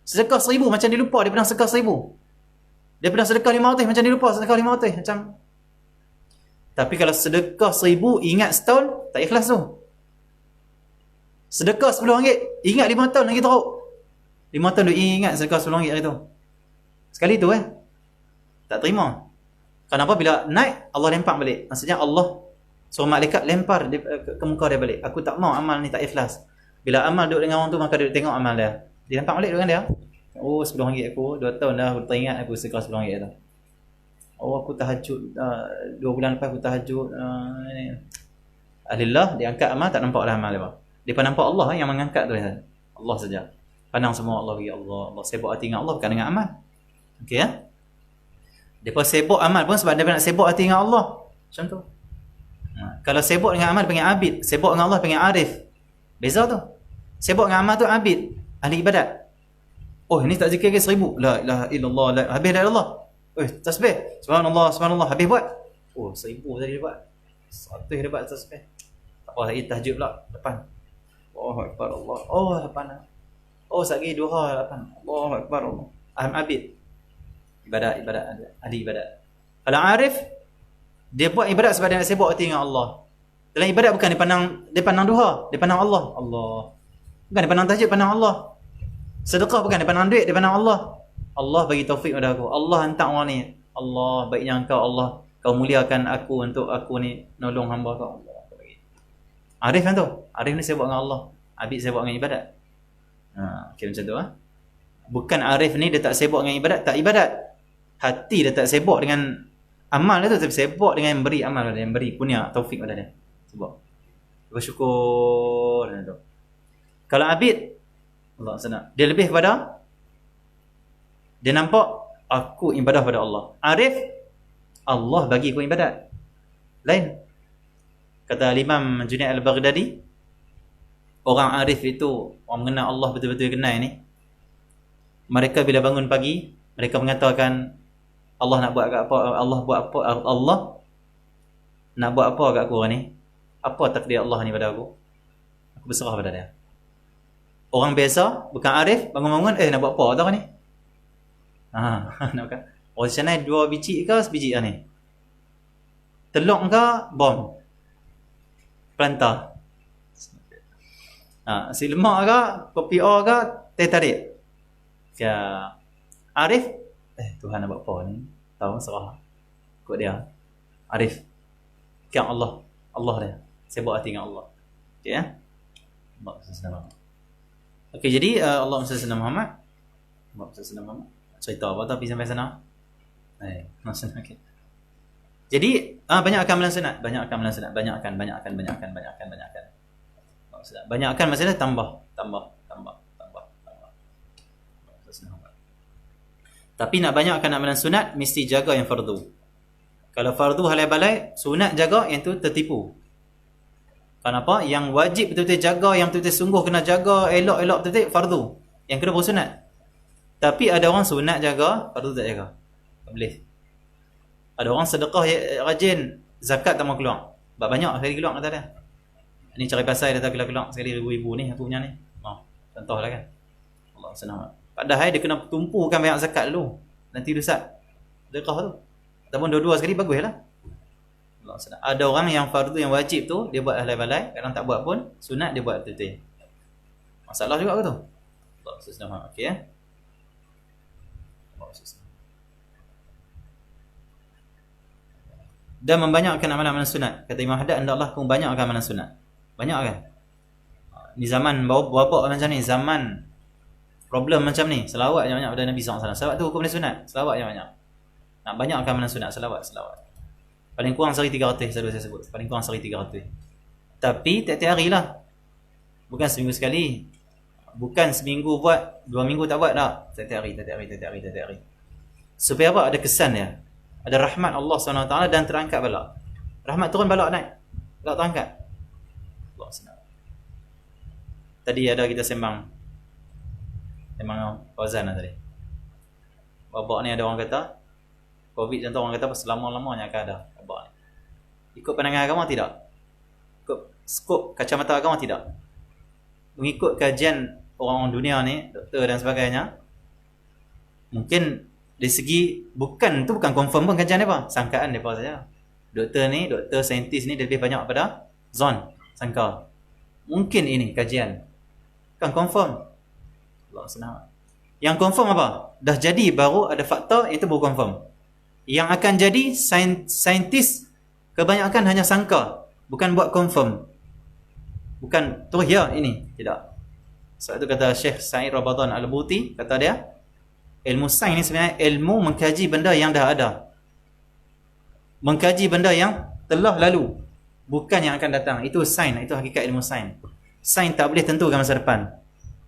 Sedekah 1000 macam dia lupa dia pernah sedekah 1000. Dia pernah sedekah 500 macam dia lupa sedekah 500 macam. Tapi kalau sedekah 1000 ingat setahun, tak ikhlas tu. Sedekah RM10 ingat 5 tahun lagi teruk. 5 tahun dia ingat sedekah RM10 hari tu. Sekali tu tak terima. Kenapa? Bila naik Allah lempar balik. Maksudnya Allah suruh malaikat lempar ke muka dia balik. Aku tak mau amal ni tak ikhlas. Bila amal duduk dengan orang tu, maka dia tengok amal dia. Dia lempar balik dengan dia. Oh RM10 aku 2 tahun dah aku teringat aku sedekah RM10 tu. Oh aku tahajud 2 bulan lepas aku tahajud alhamdulillah dia angkat amal, tak nampak dah amal dia. Dia pun nampak Allah yang mengangkat tu Allah saja. Pandang semua Allah bagi Allah. Allah sibuk hati dengan Allah bukan dengan amal. Okey ya. Dia pun sibuk amal pun sebab dia nak sibuk hati dengan Allah. Macam tu. Kalau sibuk dengan amal panggil abid, sibuk dengan Allah panggil arif. Beza tu. Sibuk dengan amal tu abid, ahli ibadat. Oh ini tak zikir ke 1000. La ilaha illallah, la habis dah Allah. Tasbih. Subhanallah, subhanallah. Habis buat. Oh, 1000 tadi dia buat. 100 dia buat tasbih. Tak apa lagi tahajud pula depan. Allahu akbar Allah. Oh, depan. Oh, satgi duha depan. Allahu akbar Allah. Abid. Ibadat, ahli ibadat. Kalau arif, dia buat ibadat sebab dia nak sibuk hati dengan Allah. Dalam ibadat bukan dia pandang duha, dia pandang Allah. Allah. Bukan dia pandang tahajud, pandang Allah. Sedekah bukan dia pandang duit, dia pandang Allah. Allah bagi taufik pada aku. Allah hantar orang ni. Allah baiknya engkau Allah. Kau muliakan aku untuk aku ni nolong hamba kau. Allah bagi. Arif kan tu. Arif ni sibuk dengan Allah. Abid sibuk dengan ibadat. Okay, macam tu Bukan arif ni dia tak sibuk dengan ibadat, tak ibadat. Hati dia tak sibuk dengan amal dia tu, tapi sibuk dengan yang beri amal dia, yang beri punya taufik pada dia. Sibuk. Bersyukur tu. Kalau abid Allah senang. Dia lebih kepada dia nampak aku ibadah pada Allah. Arif, Allah bagi aku ibadat. Lain. Kata Imam Junaid Al-Baghdadi, orang arif itu, orang mengenal Allah betul-betul kenal ni, mereka bila bangun pagi, mereka mengatakan Allah nak buat apa? Allah buat apa? Allah nak buat apa kat aku ni? Apa takdir Allah ni pada aku? Aku berserah pada dia. Orang biasa, bukan arif, bangun-bangun, nak buat apa tau ni? Nampak? Orang sana 2 biji ke sebiji lah ni? Telur ke bom? Pelantar. Si lemak ke, kopi O ke, teh tarik. Ya. Arif, Tuhan nak buat apa ni? Tahu, serah. Ikut dia. Arif. Kiam Allah. Allah dia. Sibuk hati dengan Allah. Okey ya? Okey, jadi Allah SWT Muhammad. Allah SWT Muhammad. Cerita apa tapi sampai sana? Okay. Jadi banyakkan amalan sunat, banyakkan maksudnya tambah. Tapi nak banyakkan amalan sunat mesti jaga yang fardu. Kalau fardu halai-balai, sunat jaga yang tu tertipu. Kenapa? Yang wajib betul-betul jaga, yang betul-betul sungguh kena jaga, elok-elok betul-betul fardu. Yang kedua baru sunat. Tapi ada orang sunat jaga, fardu tak jaga. Tak boleh. Ada orang sedekah rajin, zakat tak mau keluar. Banyak sekali keluar kata dia. Ni cari pasal dia tak keluar sekali ribu-ribu ni aku punya ni. Contohlah kan. Allah senang. Padahal dia kena tumpukan banyak zakat dulu. Nanti dosa sedekah tu. Ataupun dua-dua sekali baguslah. Allah senang. Ada orang yang fardu yang wajib tu dia buat halai-balai, kadang tak buat pun, sunat dia buat betul-betul. Masalah juga ke tu? Allah senang. Okey ya. Dan membanyakkan amalan-amalan sunat. Kata Imam Haddad, hendaklah kamu banyakkan amalan sunat. Banyak kan? Ni zaman babak macam ni, zaman problem macam ni, selawat je banyak pada Nabi SAW. Selawat tu hukum dia sunat, selawat je banyak. Nak banyakkan amalan sunat, selawat. Paling kurang sehari 300, saya sebut. Paling kurang sehari 300. Tapi tiap-tiap hari lah. Bukan seminggu sekali. Bukan seminggu buat, 2 minggu tak buat dah. Setiap hari. Supaya apa? Ada kesan dia. Ada rahmat Allah SWT dan terangkat balak. Rahmat turun, balak naik. Balak terangkat. Allah SWT. Tadi ada kita sembang Fauzan lah tadi. Wabak ni ada orang kata, Covid contoh orang kata selama-lamanya akan ada wabak ni. Ikut pandangan agama tidak? Ikut skop kacamata agama tidak? Mengikut kajian orang dunia ni, doktor dan sebagainya, mungkin dari segi bukan confirm pun kajian apa, sangkaan depa saja. Doktor saintis ni dia lebih banyak pada zon, sangka. Mungkin ini kajian. Kan confirm. Allah senang. Yang confirm apa? Dah jadi baru ada fakta, itu baru confirm. Yang akan jadi saintis kebanyakan hanya sangka, bukan buat confirm. Bukan terus ya ini, tidak. Sebab itu kata Syekh Sa'id Ramadan Al-Buti, kata dia, ilmu sains ni sebenarnya ilmu mengkaji benda yang dah ada. Mengkaji benda yang telah lalu, bukan yang akan datang. Itu sains, itu hakikat ilmu sains. Sains tak boleh tentukan masa depan.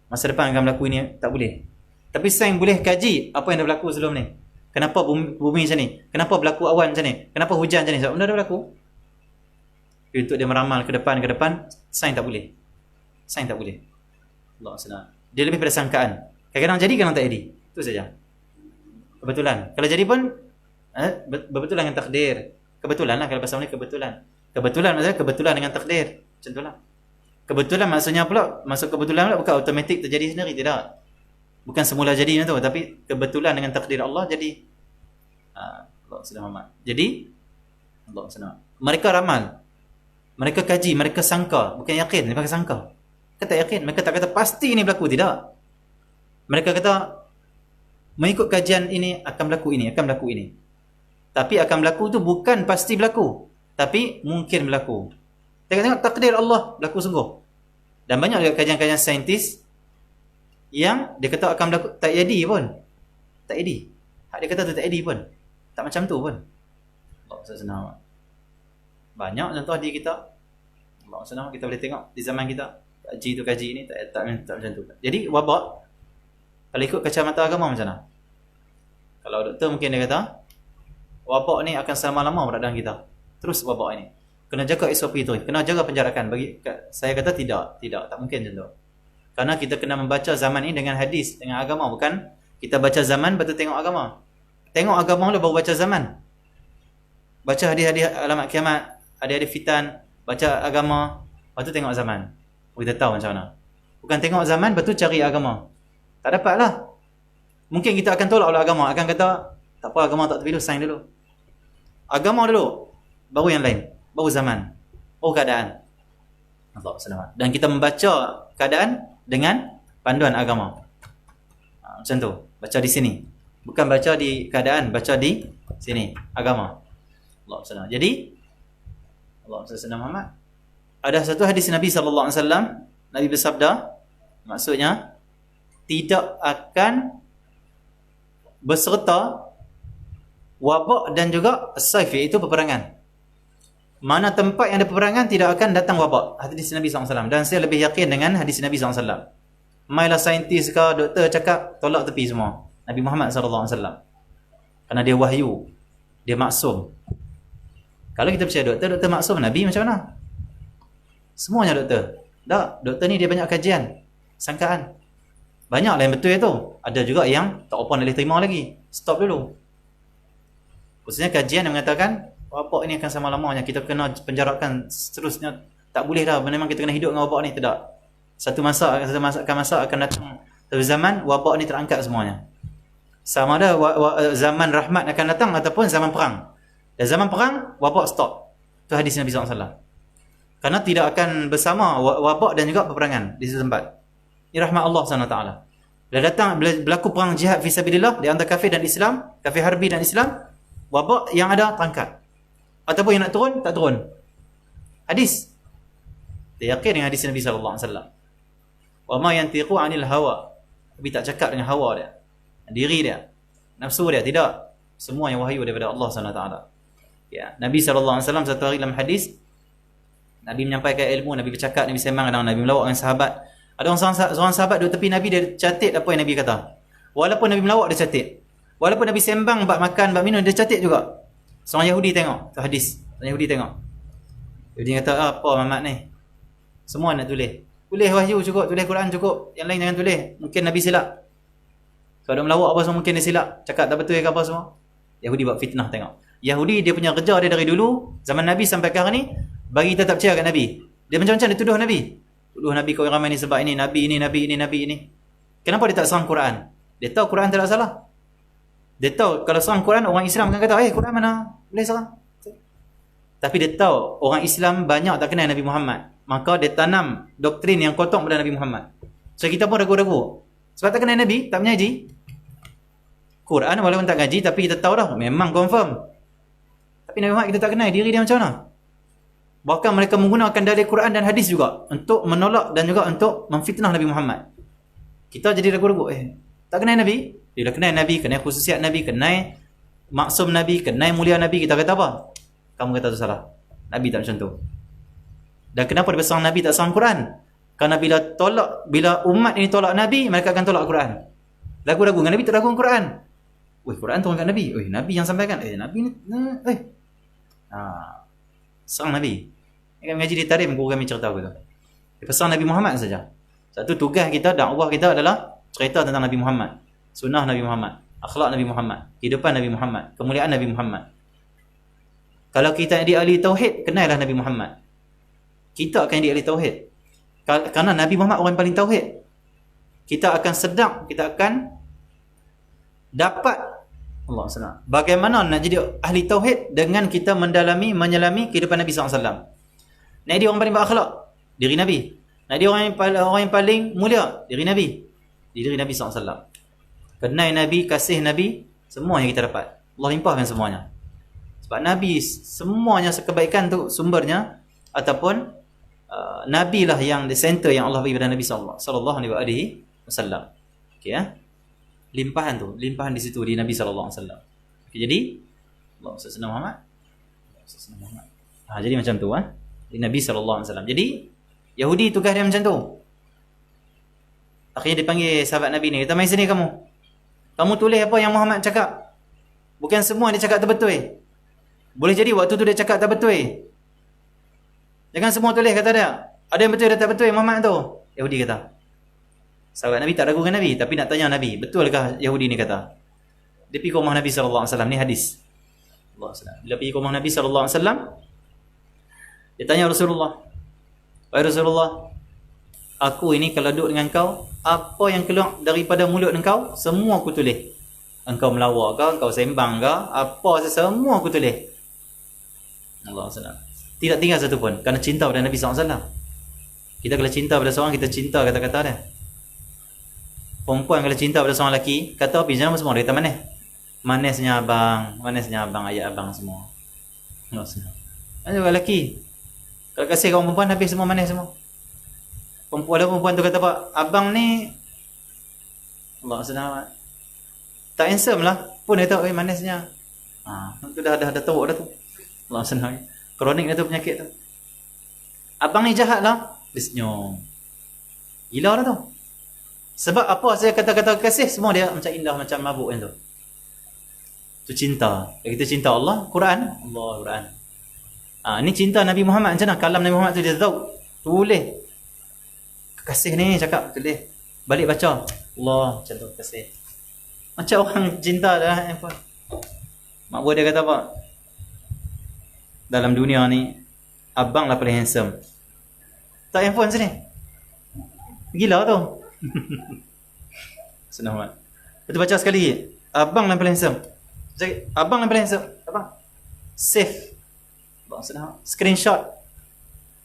Masa depan akan berlaku ini, tak boleh. Tapi sains boleh kaji apa yang dah berlaku sebelum ni. Kenapa bumi macam ni? Kenapa berlaku awan macam ni? Kenapa hujan macam ni? Sebab benda dah berlaku. Untuk dia meramal ke depan, sains tak boleh. Sains tak boleh. Allah SWT. Dia lebih pada sangkaan. Kadang-kadang jadi, kadang tak jadi. Itu saja. Kebetulan. Kalau jadi pun, berbetulan dengan takdir. Kebetulan lah, kalau bahasa ni kebetulan. Kebetulan maksudnya kebetulan dengan takdir. Macam tu lah. Kebetulan maksudnya pula, masuk kebetulan pula bukan automatik terjadi sendiri, tidak. Bukan semula jadi tu, tapi kebetulan dengan takdir Allah jadi. Allah SWT. Jadi, Allah SWT. Mereka ramal. Mereka kaji, mereka sangka. Bukan yakin, mereka sangka. Mereka tak yakin, mereka tak kata pasti ini berlaku, tidak. Mereka kata, mengikut kajian ini, akan berlaku ini, akan berlaku ini. Tapi akan berlaku tu bukan pasti berlaku. Tapi mungkin berlaku. Tengok takdir Allah berlaku sungguh. Dan banyak juga kajian-kajian saintis yang dia kata akan berlaku, tak jadi pun. Tak jadi. Hak dia kata tu tak jadi pun. Tak macam tu pun. Allah senang. Banyak contoh di kita. Allah senang, kita boleh tengok di zaman kita. Kaji tu kaji ni tak macam tu. Jadi wabak, kalau ikut kacamata agama macam mana? Kalau doktor mungkin dia kata wabak ni akan selama-lama berada dalam kita. Terus wabak ini. Kena jaga SOP tu. Kena jaga penjarakan. Bagi saya kata tidak, tak mungkin macam tu. Karena kita kena membaca zaman ni dengan hadis, dengan agama. Bukan kita baca zaman lepas tu tengok agama. Tengok agama dulu baru baca zaman. Baca hadis-hadis alamat kiamat, hadis-hadis fitan, baca agama, lepas tu tengok zaman. Kita tahu macam mana. Bukan tengok zaman, lepas tu cari agama. Tak dapat lah. Mungkin kita akan tolak oleh agama. Akan kata, tak apa agama tak tepi dulu, sains dulu. Agama dulu, baru yang lain. Baru zaman. Baru keadaan. Allah SWT. Dan kita membaca keadaan dengan panduan agama. Macam tu. Baca di sini. Bukan baca di keadaan, baca di sini. Agama. Allah SWT. Jadi, Allah SWT. Ada satu hadis Nabi SAW, Nabi bersabda, maksudnya, tidak akan berserta wabak dan juga saif, iaitu peperangan. Mana tempat yang ada peperangan, tidak akan datang wabak. Hadis Nabi SAW. Dan saya lebih yakin dengan hadis Nabi SAW. Mailah saintis ke, doktor cakap, tolak tepi semua. Nabi Muhammad SAW. Kerana dia wahyu. Dia maksum. Kalau kita percaya doktor maksum, Nabi macam mana? Semuanya doktor. Tak, doktor ni dia banyak kajian. Sangkaan. Banyaklah yang betul itu. Ada juga yang tak apa nak boleh terima lagi. Stop dulu. Khususnya kajian yang mengatakan, wabak ini akan sama-lamanya. Kita kena penjarakan seterusnya. Tak boleh dah. Memang kita kena hidup dengan wabak ni. Tidak. Satu masa akan datang. Satu zaman, wabak ni terangkat semuanya. Sama ada zaman rahmat akan datang ataupun zaman perang. Dan zaman perang, wabak stop. Itu hadis Nabi SAW. Kerana tidak akan bersama wabak dan juga peperangan di satu tempat. Ini rahmat Allah SWT. Bila berlaku perang jihad fisabilillah di antara kafir dan Islam, kafir harbi dan Islam, wabak yang ada terangkat. Ataupun yang nak turun, tak turun. Hadis. Dia yakin dengan hadis Nabi SAW. Wa ma yantiqu 'anil hawa. Nabi tak cakap dengan hawa dia. Diri dia. Nafsu dia. Tidak. Semua yang wahyu daripada Allah SWT. Ya. Nabi SAW satu hari dalam hadis, Nabi menyampaikan ilmu, Nabi bercakap, Nabi sembang, kadang Nabi melawak dengan sahabat. Ada seorang sahabat duduk tepi Nabi, dia catat apa yang Nabi kata. Walaupun Nabi melawak, dia catat. Walaupun Nabi sembang, bab makan, bab minum, dia catat juga. Seorang Yahudi tengok, tu hadis. Seorang Yahudi tengok. Yahudi kata, apa Muhammad ni? Semua nak tulis. Tulis wahyu cukup, tulis Quran cukup. Yang lain jangan tulis. Mungkin Nabi silap. Kalau dia melawak apa semua, mungkin dia silap. Cakap tak betul ke apa semua. Yahudi buat fitnah tengok. Yahudi dia punya kerja dia dari dulu, zaman Nabi sampai ke hari ni, bagi kita tak percaya kat Nabi. Dia macam-macam dia tuduh Nabi. Tuduh Nabi kau ramai ni sebab ini, Nabi ini, Nabi ini, Nabi ini. Kenapa dia tak serang Quran? Dia tahu Quran tak ada salah. Dia tahu kalau serang Quran, orang Islam akan kata, Quran mana? Boleh serang. Tapi dia tahu orang Islam banyak tak kenal Nabi Muhammad. Maka dia tanam doktrin yang kotor pada Nabi Muhammad. So kita pun ragu-ragu. Sebab tak kenal Nabi, tak mengaji. Quran walaupun tak ngaji, tapi kita tahu dah, memang confirm. Tapi Nabi Muhammad kita tak kenal diri dia macam mana. Bahkan mereka menggunakan dalil Quran dan hadis juga untuk menolak dan juga untuk memfitnah Nabi Muhammad. Kita jadi ragu-ragu, tak kenal Nabi? Dia dah kenal Nabi, kenal khususiat Nabi, kenal maksum Nabi, kenal mulia Nabi, kita kata apa? Kamu kata tu salah. Nabi tak macam tu. Dan kenapa dia berserang Nabi tak serang Quran? Kerana bila umat ini tolak Nabi, mereka akan tolak Quran. Ragu-ragu dengan Nabi, tak ragu dengan Quran. Quran turun kat Nabi. Nabi yang sampaikan. Nabi ni serang Nabi. Kami mengaji di tarikh, kami cerita begitu. Dia pesan Nabi Muhammad saja. Satu tugas kita, dakwah kita adalah cerita tentang Nabi Muhammad, sunnah Nabi Muhammad, akhlak Nabi Muhammad, kehidupan Nabi Muhammad, kemuliaan Nabi Muhammad. Kalau kita di ahli tauhid, kenallah Nabi Muhammad. Kita akan di ahli tauhid. Kerana Nabi Muhammad orang paling tauhid. Kita akan sedang, kita akan dapat Allah SWT. Bagaimana nak jadi ahli tauhid dengan kita menyelami kehidupan Nabi SAW. Nak jadi orang paling berakhlak, diri Nabi. Nak jadi orang yang paling mulia, diri Nabi. Diri Nabi SAW. Kenal Nabi, kasih Nabi, semua yang kita dapat. Allah limpahkan semuanya. Sebab Nabi, semuanya kebaikan tu sumbernya, ataupun Nabi lah yang the center yang Allah bagi pada Nabi sallallahu alaihi wasallam. Okey ya. Limpahan di situ di Nabi sallallahu alaihi wasallam. Okey, jadi Allah sallallahu Muhammad. Jadi macam tu di Nabi sallallahu alaihi wasallam. Jadi Yahudi tugas dia macam tu. Akhirnya dipanggil sahabat Nabi ni, kata mai sini kamu. Kamu tulis apa yang Muhammad cakap. Bukan semua dia cakap tak betul. Boleh jadi waktu tu dia cakap tak betul. Jangan semua tulis, kata dia. Ada yang betul, ada tak betul Muhammad tu. Yahudi kata. Sahabat Nabi tak ragu dengan Nabi, tapi nak tanya Nabi, betulkah Yahudi ni kata? Dia pergi ke rumah Nabi SAW, ni hadis. Bila pergi ke rumah Nabi SAW, dia tanya Rasulullah, wahai Rasulullah, aku ini kalau duduk dengan kau, apa yang keluar daripada mulut engkau, semua aku tulis. Engkau melawak ke, engkau sembang ke, apa semua aku tulis. Allah SWT. Tidak tinggal satu pun, kerana cinta pada Nabi SAW. Kita kalau cinta pada seorang, kita cinta kata-kata dia. Perempuan kalau cinta pada seorang lelaki, kata apa jangan semua, dia kata manis. Manisnya abang, ayat abang semua. Allah SWT. Ada lelaki, kalau kasih kawan perempuan, habis semua manis semua. Perempuan tu kata apa? Abang ni Allah SWT, tak handsome lah, pun dia tahu manisnya. Tu dah teruk dah tu. Allah SWT, kronik dah tu penyakit tu. Abang ni jahat lah, dia senyum. Gila dah tu. Sebab apa saya kata-kata kasih, semua dia macam indah, macam mabuk kan tu. Tu cinta. Kita cinta Allah, Quran. Ni cinta Nabi Muhammad macam mana? Kalam Nabi Muhammad tu dia tahu. Tulis. Kasih ni cakap, tulis. Balik baca. Allah, macam tu kasih. Macam orang cinta dah handphone. Mak buah dia kata apa? Dalam dunia ni, abang lah paling handsome. Tak handphone sini. Gila tu. Senang banget. Kita baca sekali lagi. Abang yang paling handsome. Abang yang paling handsome. Abang. Save. Abang senang. Screenshot.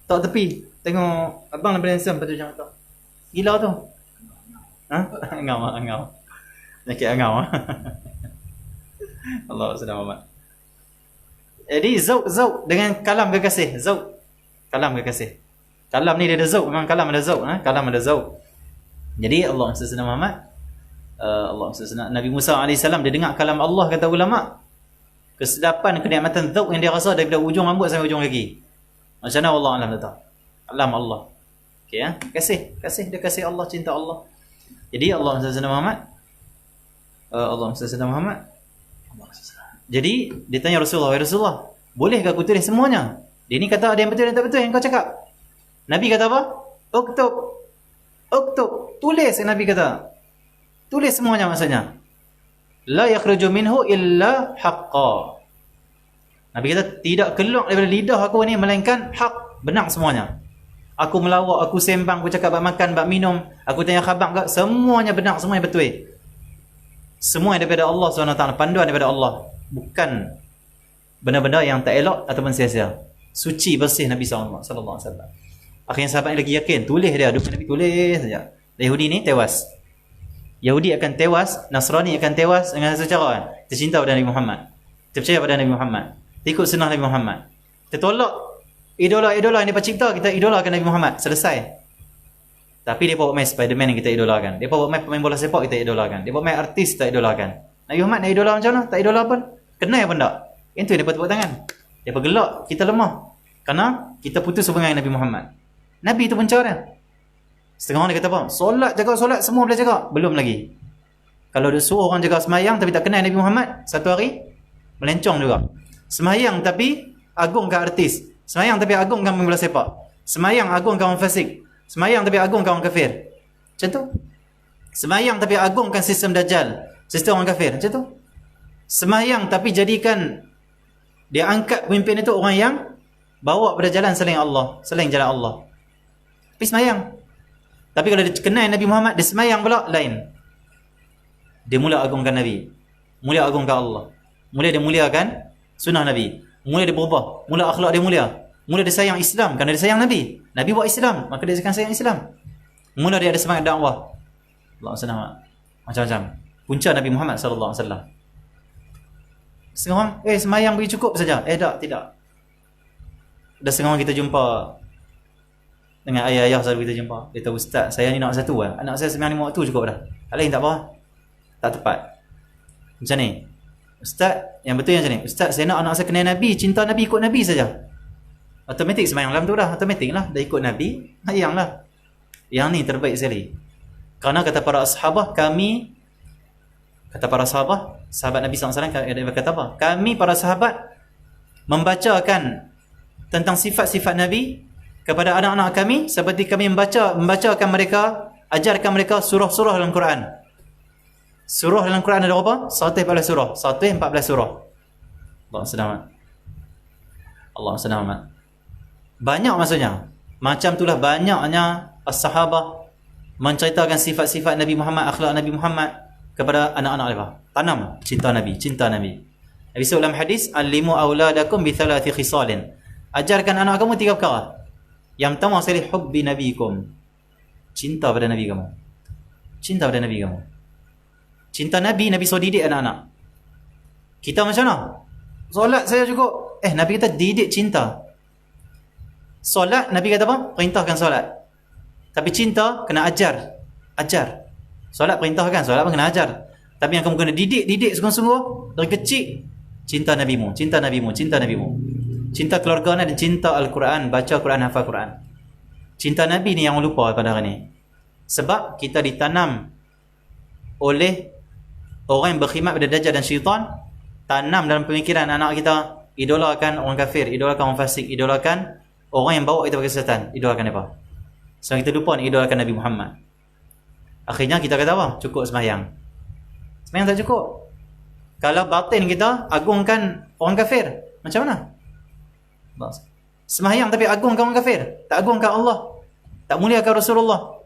Tak tepi. Tengok abang yang paling handsome. Lepas tu jangan tahu. Gila tu. Angau. Penyakit angau. Allah senang banget. Jadi zauq dengan kalam kekasih. Zauq. Kalam kekasih. Kalam ni dia ada zauq. Memang kalam ada zauq. Kalam ada zauq. Jadi Allah SWT Muhammad, Allah SWT Nabi Musa AS, dia dengar kalam Allah, kata ulama, kesedapan, kenikmatan zauq yang dia rasa daripada ujung rambut sampai ujung kaki. Macam mana Allah alam tak? Alam Allah. Okey ya. Kasih dia kasih Allah, cinta Allah. Jadi Allah Sayyidina Muhammad Jadi dia tanya Rasulullah, "Ya Rasulullah, bolehkah aku tulis semuanya?" Dia ni kata ada yang betul dan tak betul yang kau cakap. Nabi kata apa? Uktub. Tulis, Nabi kata. Tulis semuanya maksudnya. La yakhruju minhu illa haqqa. Nabi kata tidak keluar daripada lidah aku ni melainkan hak, benar semuanya. Aku melawak, aku sembang, aku cakap bab makan, bab minum, aku tanya khabar, semuanya benar, semuanya betul. Semua daripada Allah SWT, panduan daripada Allah. Bukan benda-benda yang tak elok ataupun sia-sia. Suci, bersih Nabi SAW. Akhirnya sahabat ni lagi yakin, tulis dia, Nabi tulis saja. Yahudi ni tewas. Yahudi akan tewas, Nasrani akan tewas dengan satu cara. Kita cinta pada Nabi Muhammad, kita percaya pada Nabi Muhammad, kita ikut sunnah Nabi Muhammad, kita tolak idola-idola yang dia cipta, kita idolakan Nabi Muhammad, selesai. Tapi dia buat main Spiderman yang kita idolakan, dia buat main pemain bola sepak kita idolakan, dia buat main artis kita idolakan. Nabi Muhammad nak idola macam mana? Tak idola pun. Kenal apa tak? Itu dia tepuk tangan. Dia gelak, kita lemah. Kerana kita putus hubungan dengan Nabi Muhammad. Nabi itu punca dia. Setengah orang dia kata apa? Jaga solat semua boleh jaga. Belum lagi. Kalau dia suruh orang jaga semayang tapi tak kenal Nabi Muhammad, satu hari melencong juga. Semayang tapi agungkan artis. Semayang tapi agungkan pemain bola sepak. Semayang agungkan orang fasik. Semayang tapi agungkan orang kafir. Macam tu. Semayang tapi agungkan sistem Dajjal, sistem orang kafir. Macam tu. Semayang tapi jadikan dia angkat pemimpin itu orang yang bawa pada jalan selain Allah, selain jalan Allah. Tapi semayang. Tapi kalau dia kenal Nabi Muhammad, dia semayang pula lain. Dia mula agungkan Nabi, mula agungkan Allah, mula dia muliakan sunnah Nabi, mula dia berubah, mula akhlak dia mulia, mula dia sayang Islam kerana dia sayang Nabi. Nabi buat Islam, maka dia akan sayang Islam. Mula dia ada semangat dakwah. Allah SWT. Macam-macam. Punca Nabi Muhammad SAW. Setengah orang, semayang bagi cukup saja. Tidak. Dah setengah orang kita jumpa dengan ayah-ayah selalu kita jumpa. Dia tahu, "Ustaz, saya ni nak satu lah. Anak saya sembilan 5 waktu cukup dah. Lain tak apa. Tak tepat." Macam ni. "Ustaz, yang betul yang macam ni. Ustaz, saya nak anak saya kenal Nabi, cinta Nabi, ikut Nabi saja." Automatik semayang dalam tu dah. Automatik lah. Dah ikut Nabi, sayang lah. Yang ni terbaik sekali. Kerana kata para sahabat, sahabat Nabi SAW kata apa? Kami para sahabat membacakan tentang sifat-sifat Nabi kepada anak-anak kami seperti kami membacakan mereka, ajarkan mereka surah-surah dalam Quran. Surah dalam Quran ada berapa? 114 surah. 114 surah. Allah SWT. Banyak maksudnya. Macam itulah banyaknya as-sahabah menceritakan sifat-sifat Nabi Muhammad, akhlak Nabi Muhammad kepada anak-anak mereka. Tanam cinta Nabi, cinta Nabi. Nabi SAW dalam hadis, "Allimu auladakum bi thalathi khisalin." Ajarkan anak kamu 3 perkara. Yang pertama sekali, hubbi nabikum. Cinta pada Nabi kamu. Cinta pada Nabi kamu. Cinta Nabi, Nabi SAW didik anak-anak. Kita macam mana? Solat saya cukup. Nabi kata didik cinta. Solat, Nabi kata apa? Perintahkan solat. Tapi cinta, kena ajar. Ajar. Solat perintahkan, solat pun kena ajar. Tapi yang kamu kena didik sungguh-sungguh dari kecil. Cinta Nabimu, cinta Nabimu, cinta Nabimu. Cinta keluarga dan cinta Al-Quran, baca Quran, hafal Quran. Cinta Nabi ni yang lupa pada hari ni. Sebab kita ditanam oleh orang yang berkhidmat pada Dajjal dan syaitan, tanam dalam pemikiran anak kita, idolakan orang kafir, idolakan orang fasik, idolakan orang yang bawa kita bagi kesesatan, idolakan apa? So kita lupa ni idolakan Nabi Muhammad. Akhirnya kita kata apa? Cukup semayang. Semayang tak cukup. Kalau batin kita agungkan orang kafir, macam mana? Semayang tapi agungkan orang kafir, tak agungkan Allah, tak muliakan Rasulullah.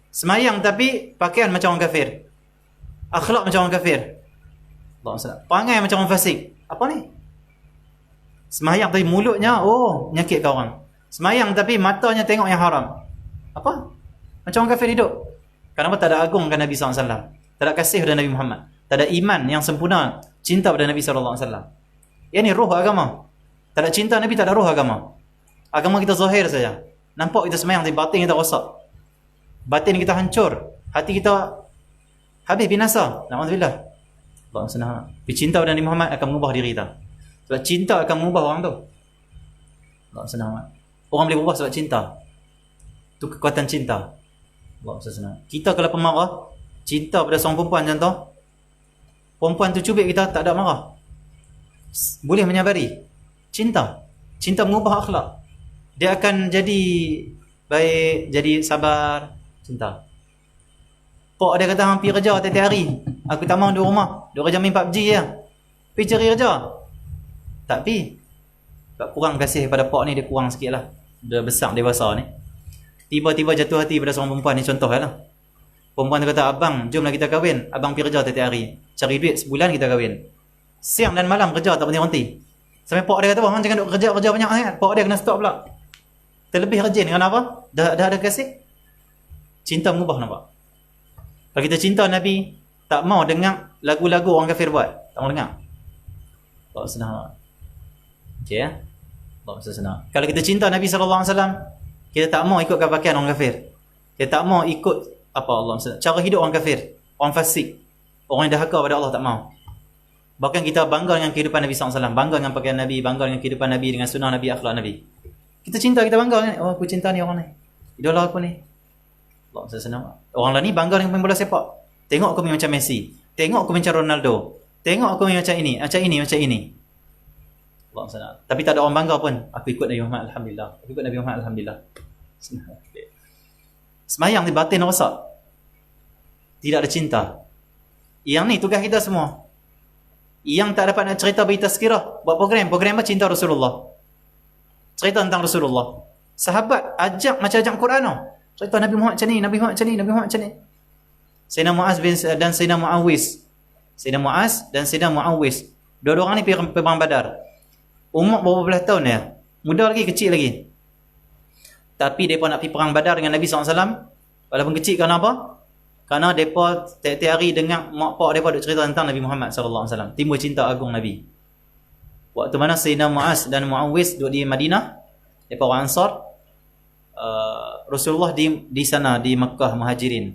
Semayang tapi pakaian macam orang kafir, akhlak macam orang kafir, perangai macam orang fasik. Apa ni? Semayang tapi mulutnya menyakitkan orang. Semayang tapi matanya tengok yang haram. Apa? Macam orang kafir hidup. Kenapa tak ada agungkan Nabi SAW? Tak ada kasih pada Nabi Muhammad, tak ada iman yang sempurna, cinta pada Nabi SAW. Yang ni roh agama. Tak ada cinta Nabi, tak ada roh agama. Agama kita zahir saja. Nampak kita semayang tapi batin kita rosak. Batin kita hancur, hati kita habis binasa. Na'udzubillah. Allah SWT. Tapi cinta pada Nabi Muhammad akan mengubah diri kita. Sebab cinta akan mengubah orang tu. Allah SWT. Orang boleh berubah sebab cinta. Itu kekuatan cinta. Allah senang. Kita kalau pemarah, cinta pada seorang perempuan contoh, perempuan tu cubit kita, tak ada marah, boleh menyabari. Cinta mengubah akhlak. Dia akan jadi baik, jadi sabar. Cinta. Pak dia kata hampir kerja tiap-tiap hari, aku tak mahu duduk rumah, duduk kerja main PUBG je, pergi cari kerja. Tak pi. Sebab kurang kasih pada pak ni, dia kurang sikit lah. Dia besar, dewasa ni. Tiba-tiba jatuh hati pada seorang perempuan ni, contoh lah. Perempuan tu kata, abang jomlah kita kahwin, abang pergi kerja tiap-tiap hari, cari duit sebulan kita kahwin. Siang dan malam kerja tak berhenti-henti. Sampai pak dia kata, bang jangan duk kerja banyak sangat. Pak dia kena stop pula. Terlebih rajin dengan apa? Dah ada kasih. Cinta mengubah, nampak? Kalau kita cinta Nabi, tak mau dengar lagu-lagu orang kafir buat. Tak mau dengar. Tak senang. Okey ya? Tak senang. Kalau kita cinta Nabi SAW, kita tak mau ikut pakaian orang kafir. Kita tak mau ikut apa Allah SWT, cara hidup orang kafir, orang fasik, orang yang dahaka pada Allah, tak mau. Bahkan kita bangga dengan kehidupan Nabi SAW, bangga dengan pakaian Nabi, bangga dengan kehidupan Nabi, dengan sunnah Nabi, akhlak Nabi. Kita cinta, kita bangga kan? Oh, aku cinta ni orang ni, idola aku ni. Allah senang. Orang lain ni bangga dengan pemain bola sepak. Tengok aku macam Messi, tengok aku macam Ronaldo, tengok aku macam ini, macam ini, macam ini. Allah senang. Tapi tak ada orang bangga pun, aku ikut Nabi Muhammad, alhamdulillah. Aku ikut Nabi Muhammad, alhamdulillah. Semayang di batin rosak, tidak ada cinta. Yang ni tugas kita semua. Yang tak dapat nak cerita bagi tazkirah, buat program apa? Cinta Rasulullah. Cerita tentang Rasulullah. Sahabat ajak macam ajak Quran tau. Cerita Nabi Muhammad macam ni, Nabi Muhammad macam ni, Nabi Muhammad macam ni. Sayyidina Muaz dan Sayyidina Muawis. Sayyidina Muaz dan Sayyidina Muawis. Dua-dua orang ni pergi perang Badar. Umur berapa belas tahun dia? Muda lagi, kecil lagi. Tapi mereka nak pergi perang Badar dengan Nabi SAW. Walaupun kecil, kerana apa? Kerana mereka tiap-tiap hari dengar mak pak mereka duk cerita tentang Nabi Muhammad SAW. Timbul cinta agung Nabi. Waktu mana Sayyidina Muaz dan Muawis duduk di Madinah, mereka orang Ansar, Rasulullah di sana, di Makkah, Muhajirin.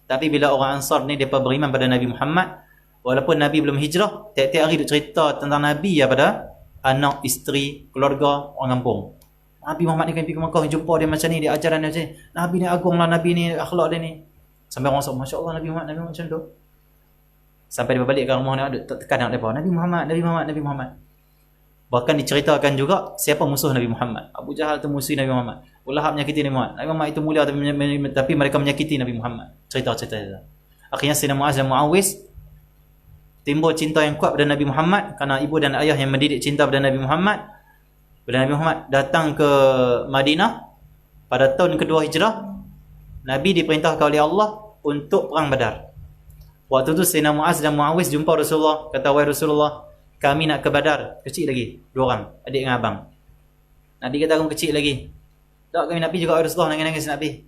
Tapi bila orang Ansar ni mereka beriman pada Nabi Muhammad, walaupun Nabi belum hijrah, tiap-tiap hari duk cerita tentang Nabi ya pada anak, isteri, keluarga, orang kampung. Nabi Muhammad ni kan pergi ke Makkah, jumpa dia macam ni, dia ajaran dia macam ni. Nabi ni agung lah, Nabi ni akhlak dia ni. Sampai orang sebut, Masya Allah Nabi Muhammad macam tu. Sampai dia balik ke rumah ni, tekan anak mereka, Nabi Muhammad, Nabi Muhammad, Nabi Muhammad. Bahkan diceritakan juga siapa musuh Nabi Muhammad. Abu Jahal tu musuh Nabi Muhammad. Lahab menyakiti Nabi Muhammad. Nabi Muhammad itu mulia tapi mereka menyakiti Nabi Muhammad. Cerita-cerita. Akhirnya Sayyidina Muaz dan Muawis timbul cinta yang kuat pada Nabi Muhammad kerana ibu dan ayah yang mendidik cinta pada Nabi Muhammad. Bila Nabi Muhammad datang ke Madinah pada tahun kedua hijrah, Nabi diperintahkan oleh Allah untuk perang Badar. Waktu tu Sayyidina Muaz dan Muawis jumpa Rasulullah, kata, wahai Rasulullah, kami nak ke Badar. Kecil lagi, dua orang, adik dengan abang. Nabi kata, aku kecil lagi. Tak, kami nak pergi juga, Rasulullah, nangis-nangis nak pergi.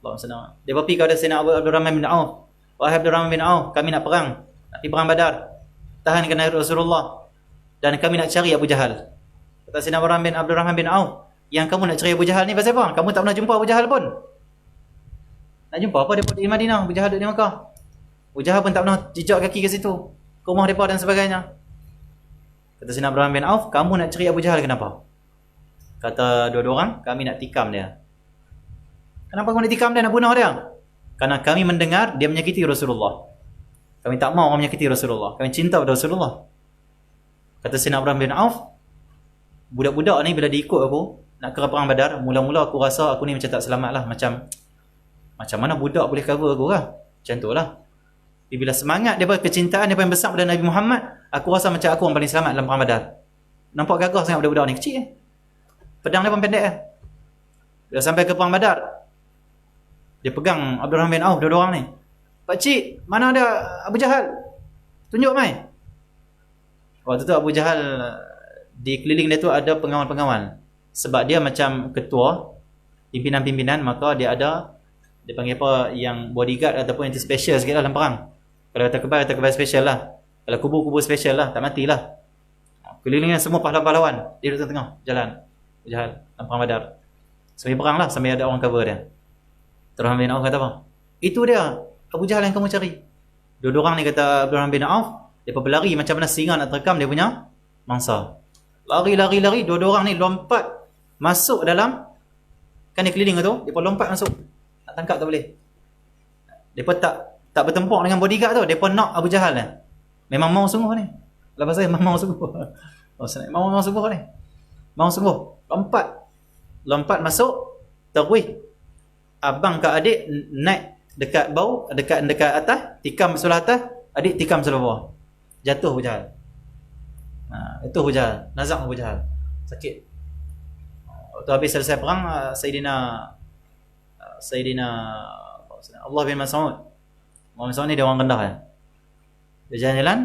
Allah senang. Dia pergi kepada Sayyidina Abdul Rahman bin Auf. Wahai Abdul Rahman bin Auf, kami nak perang, nak pergi perang Badar. Tahankan Rasulullah, dan kami nak cari Abu Jahal. Kata Sayyidina Abdul Rahman bin Auf, yang kamu nak cari Abu Jahal ni pasal apa? Kamu tak pernah jumpa Abu Jahal pun. Nak jumpa apa? Dia di Madinah, Abu Jahal duduk di Makkah. Abu Jahal pun tak pernah jejak kaki ke situ, ke rumah mereka dan sebagainya. Kata Sayyidina Abdul Rahman bin Auf, kamu nak cari Abu Jahal kenapa? Kata dua-dua orang, kami nak tikam dia. Kenapa kamu nak tikam dia, nak bunuh dia? Karena kami mendengar dia menyakiti Rasulullah. Kami tak mahu orang menyakiti Rasulullah. Kami cinta pada Rasulullah. Kata Sayyidina Abdul Rahman bin Auf, budak-budak ni bila diikut aku nak ke perang Badar, mula-mula aku rasa aku ni macam tak selamat lah. Macam mana budak boleh cover aku lah. Macam tu lah. Tapi bila semangat dia, kecintaan dia paling besar pada Nabi Muhammad, aku rasa macam aku orang paling selamat dalam perang Badar. Nampak gagah sangat budak-budak ni, kecil pedang dia pun pendek Bila sampai ke perang Badar, dia pegang Abdul Rahman bin Auf, dua-dua orang ni. Pakcik, mana ada Abu Jahal? Tunjuk mai. Waktu tu Abu Jahal, di keliling dia tu ada pengawal-pengawal. Sebab dia macam ketua, pimpinan-pimpinan, maka dia ada, dia panggil apa, yang bodyguard ataupun yang special sikit lah dalam perang. Kalau kata kebal special lah. Kalau kubur special lah, tak matilah. Kelilingnya semua pahlawan-pahlawan. Dia duduk tengah jalan Abu Jahal dalam perang Badar. Sambil perang lah, sambil ada orang cover dia. Terus Rahman bin Auf kata apa? Itu dia Abu Jahal yang kamu cari. Dua-dua orang ni, kata Abdul Rahman bin Auf, dia berlari macam mana singa nak terekam dia punya mangsa. Lari, dua-dua orang ni lompat masuk dalam, kan dia keliling tu, depa lompat masuk. Nak tangkap tak boleh. Depa tak bertempur dengan bodyguard tu, depa knock Abu Jahal ni. Memang mau sungguh ni. Lepas saya memang mau sungguh. Mau sungguh ni. Mau sungguh. Lompat masuk, terus abang ke adik naik dekat bau, dekat atas, tikam sebelah atas, adik tikam sebelah bawah. Jatuh Abu Jahal. Itu Abu Jahal, nazak Abu Jahal. Sakit. Waktu habis selesai perang, Sayyidina Allah bin Mas'ud. Mas'ud ni dia orang rendah kan. Dia jalan-jalan,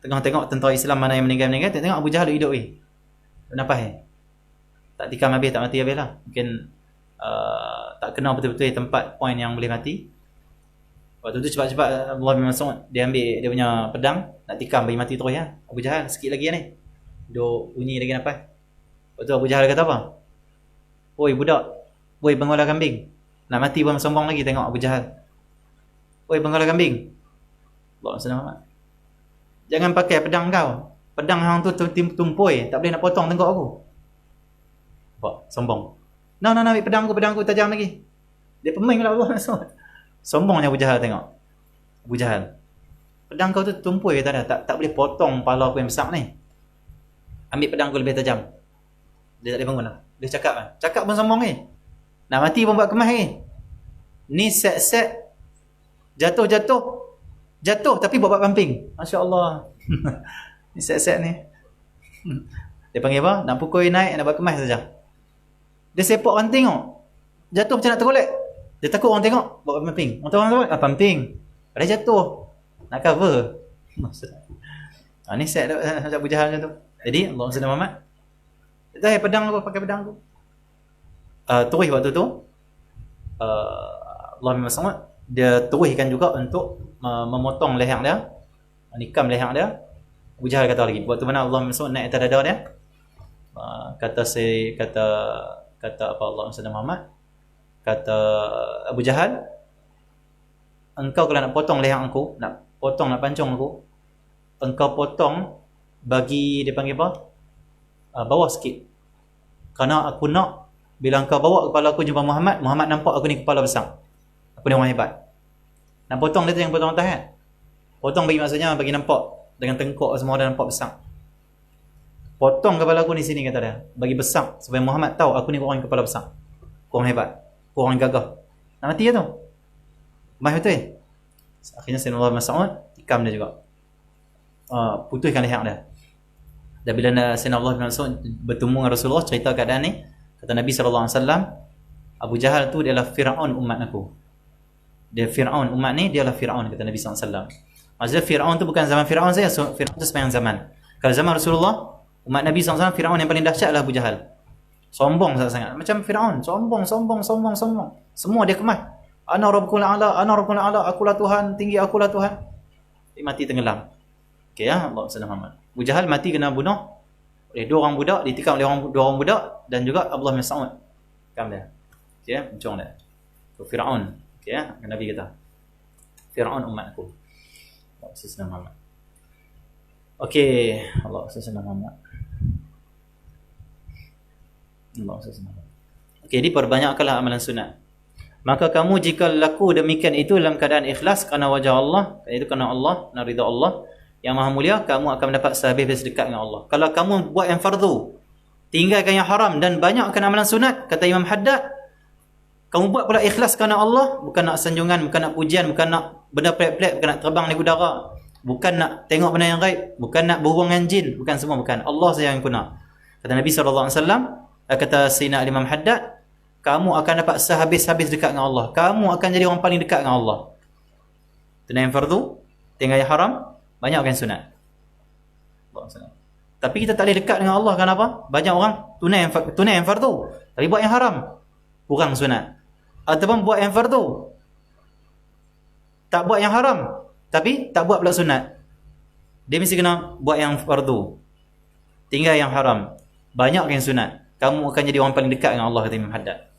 tengok tentera Islam mana yang meninggal, tengok Abu Jahal hidup Kenapa tak tikam habis, tak mati habis lah. Mungkin tak kenal betul-betul tempat point yang boleh mati. Waktu tu cepat-cepat Allah bin Mas'ud dia ambil dia punya pedang, nak tikam bagi mati terus ya. Abu Jahal sikit lagi ni. Duk bunyi lagi nafas. Waktu Abu Jahal kata apa? Oi budak, oi bengola kambing. Nak mati pun sombong lagi tengok Abu Jahal. Oi bengola kambing. Allah SWT. Jangan pakai pedang kau. Pedang hang tu tumpoi, tak boleh nak potong tengkok aku. Apa? Sombong. No, ambil pedang aku tajam lagi. Dia pemain pula Allah SWT. Sombongnya Abu Jahal tengok. Abu Jahal. Pedang kau tu tumpoi kata dia, tak boleh potong kepala aku yang besar ni. Ambil pedang aku lebih tajam. Dia tak boleh bangun lah. Dia cakap pun sombong ni. Nak mati pun buat kemas ni. Ni set jatuh tapi buat pumping. Masya-Allah. Ni set ni. Dia panggil apa? Nak pukul naik, nak buat kemas saja. Dia sepak orang tengok. Jatuh macam nak tergolek. Dia takut orang tengok buat pumping. Orang tengok pumping. Dia jatuh. Nak cover. Ni set macam Abu Jahal macam tu. Jadi Allah SWT dah pedang aku, pakai pedang aku. Terus waktu tu Allah SWT dia teruskan juga untuk memotong leher dia, nikam leher dia. Abu Jahal kata lagi, waktu mana Allah SWT naik atas dada dia, kata apa Allah SWT, kata Abu Jahal, engkau kalau nak potong leher aku, nak pancung aku, engkau potong bagi dia panggil apa? Bawah sikit. Kerana aku nak bila engkau bawa kepala aku jumpa Muhammad nampak aku ni kepala besar. Aku ni orang hebat. Nak potong dia tu yang potong atas kan? Potong bagi maksudnya bagi nampak dengan tengkok semua dah nampak besar. Potong kepala aku ni sini kata dia. Bagi besar supaya Muhammad tahu aku ni orang kepala besar. Aku orang hebat. Aku orang gagah. Nak mati dia tu. Baik betul. Akhirnya Sayyidina Allah Mas'ud tikam dia juga. Putuskan leher dia. Dan bila Sayyidina Allah bin Mas'ud bertemu dengan Rasulullah cerita keadaan ni, kata Nabi SAW, Abu Jahal tu dia adalah Fir'aun umat aku. Dia Fir'aun umat ni, dia adalah Fir'aun kata Nabi SAW. Maksudnya Fir'aun tu bukan zaman Fir'aun saja, Fir'aun tu sepanjang zaman. Kalau zaman Rasulullah, umat Nabi SAW, Fir'aun yang paling dahsyat adalah Abu Jahal. Sombong sangat-sangat. Macam Fir'aun, sombong. Semua dia kemas. Ana Rabbul A'la, akulah Tuhan, tinggi akulah Tuhan. Dia mati tenggelam. Okey ya, Allah SWT. Abu Jahal mati kena bunuh oleh dua orang budak, ditikam oleh dua orang budak, dan juga Abdullah bin Mas'ud. Kam dia. Okey ya, mencong dia. Tu Firaun. Okey ya, Nabi kata. Firaun umat aku. Allah SWT. Okey, Allah SWT. Allah SWT. Okey, jadi perbanyakkanlah amalan sunat. Maka kamu jika laku demikian itu dalam keadaan ikhlas kerana wajah Allah, itu kerana Allah, kerana ridha Allah yang maha mulia, kamu akan mendapat sehabis dekat dengan Allah. Kalau kamu buat yang fardu, tinggalkan yang haram dan banyakkan amalan sunat, kata Imam Haddad, kamu buat pula ikhlas kerana Allah, bukan nak sanjungan, bukan nak pujian, bukan nak benda pelik-pelik, bukan nak terbang di udara, bukan nak tengok benda yang gaib, bukan nak berhubung dengan jin, bukan semua, bukan. Allah saja yang guna. Kata Nabi SAW, kata Sayyidina Imam Haddad, kamu akan dapat sehabis-habis dekat dengan Allah. Kamu akan jadi orang paling dekat dengan Allah. Tunai yang fardu, tinggal yang haram, banyakkan sunat. Tapi kita tak boleh dekat dengan Allah. Kenapa? Banyak orang tunai yang fardu, tapi buat yang haram, kurang sunat. Ataupun buat yang fardu, tak buat yang haram, tapi tak buat pula sunat. Dia mesti kena buat yang fardu, tinggal yang haram, banyakkan sunat. Kamu akan jadi orang paling dekat dengan Allah, kata Imam Haddad.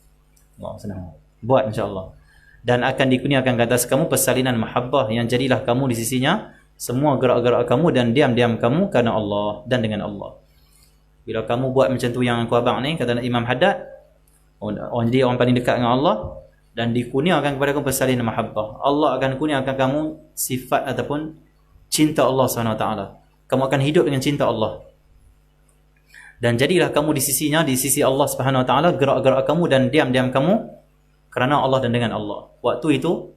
Allah senang. Buat insya-Allah. Dan akan dikurniakan ke atas kamu persalinan mahabbah, yang jadilah kamu di sisinya semua gerak-gerak kamu dan diam-diam kamu kerana Allah dan dengan Allah. Bila kamu buat macam tu yang aku abang ni, kata Imam Haddad, jadi orang paling dekat dengan Allah, dan dikurniakan kepada kamu persalinan mahabbah. Allah akan kurniakan kamu sifat ataupun cinta Allah SWT. Kamu akan hidup dengan cinta Allah. Dan jadilah kamu di sisinya, di sisi Allah Subhanahu Wa Taala, gerak-gerak kamu dan diam-diam kamu kerana Allah dan dengan Allah. Waktu itu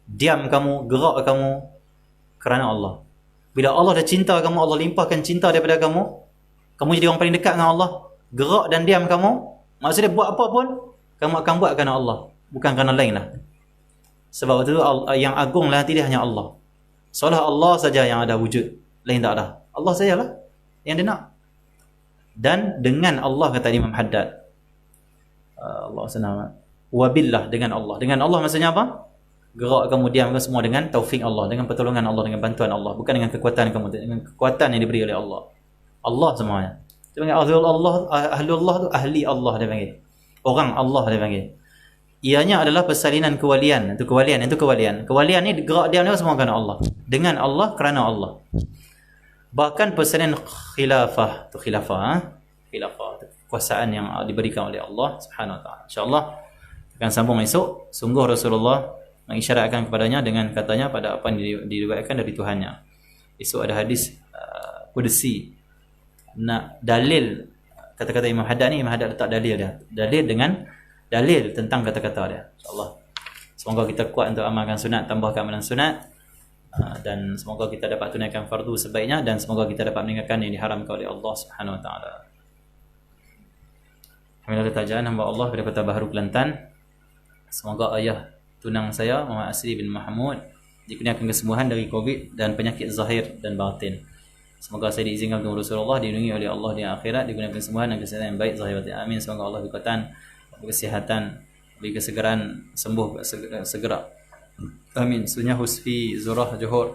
diam kamu, gerak kamu kerana Allah. Bila Allah dah cinta kamu, Allah limpahkan cinta daripada kamu, kamu jadi orang paling dekat dengan Allah, gerak dan diam kamu, maksudnya buat apa pun kamu akan buat kerana Allah, bukan kerana lain lah. Sebab itu yang agung lah tidak hanya Allah. Seolah Allah saja yang ada wujud, lain tak ada. Allah sajalah yang dia nak. Dan dengan Allah, kata Imam Haddad, Allah senang, wabillah, dengan Allah. Dengan Allah maksudnya apa? Gerak kamu, diam kamu semua dengan taufik Allah, dengan pertolongan Allah, dengan bantuan Allah, bukan dengan kekuatan kamu, dengan kekuatan yang diberi oleh Allah. Allah semuanya. Dia panggil ahlullah tu ahli Allah dia panggil. Orang Allah dia panggil. Ianya adalah persalinan kewalian. Itu kewalian, itu kewalian. Kewalian ni gerak diam ni semua kerana Allah. Dengan Allah, kerana Allah. Bahkan persalinan khilafah, tu khilafah, khilafah, kekuasaan yang diberikan oleh Allah Subhanahu Wa Taala. Insya-Allah akan sambung esok. Sungguh Rasulullah mengisyaratkan kepadanya dengan katanya pada apa yang diriwayatkan dari Tuhannya. Esok ada hadis qudsi. Nak dalil kata-kata Imam Haddad ni, Imam Haddad letak dalil dia. Dalil dengan dalil tentang kata-kata dia. InsyaAllah. Semoga kita kuat untuk amalkan sunat, tambahkan amalan sunat. Dan semoga kita dapat tunaikan fardu sebaiknya, dan semoga kita dapat meninggalkan yang diharamkan oleh Allah Subhanahu Wa Taala. Alhamdulillah, tajaan hamba Allah pada Kota Baharu Kelantan. Semoga ayah tunang saya Muhammad Asri bin Mahmud dikurniakan kesembuhan dari COVID dan penyakit zahir dan batin. Semoga saya diizinkan untuk Rasulullah, dilindungi oleh Allah di akhirat, digunakan kesembuhan dan kesehatan yang baik zahir batin. Amin. Semoga Allah berkatan, kesihatan, beri kesegaran, sembuh segera. Amin. Sunnah Husfi Zurah Johor.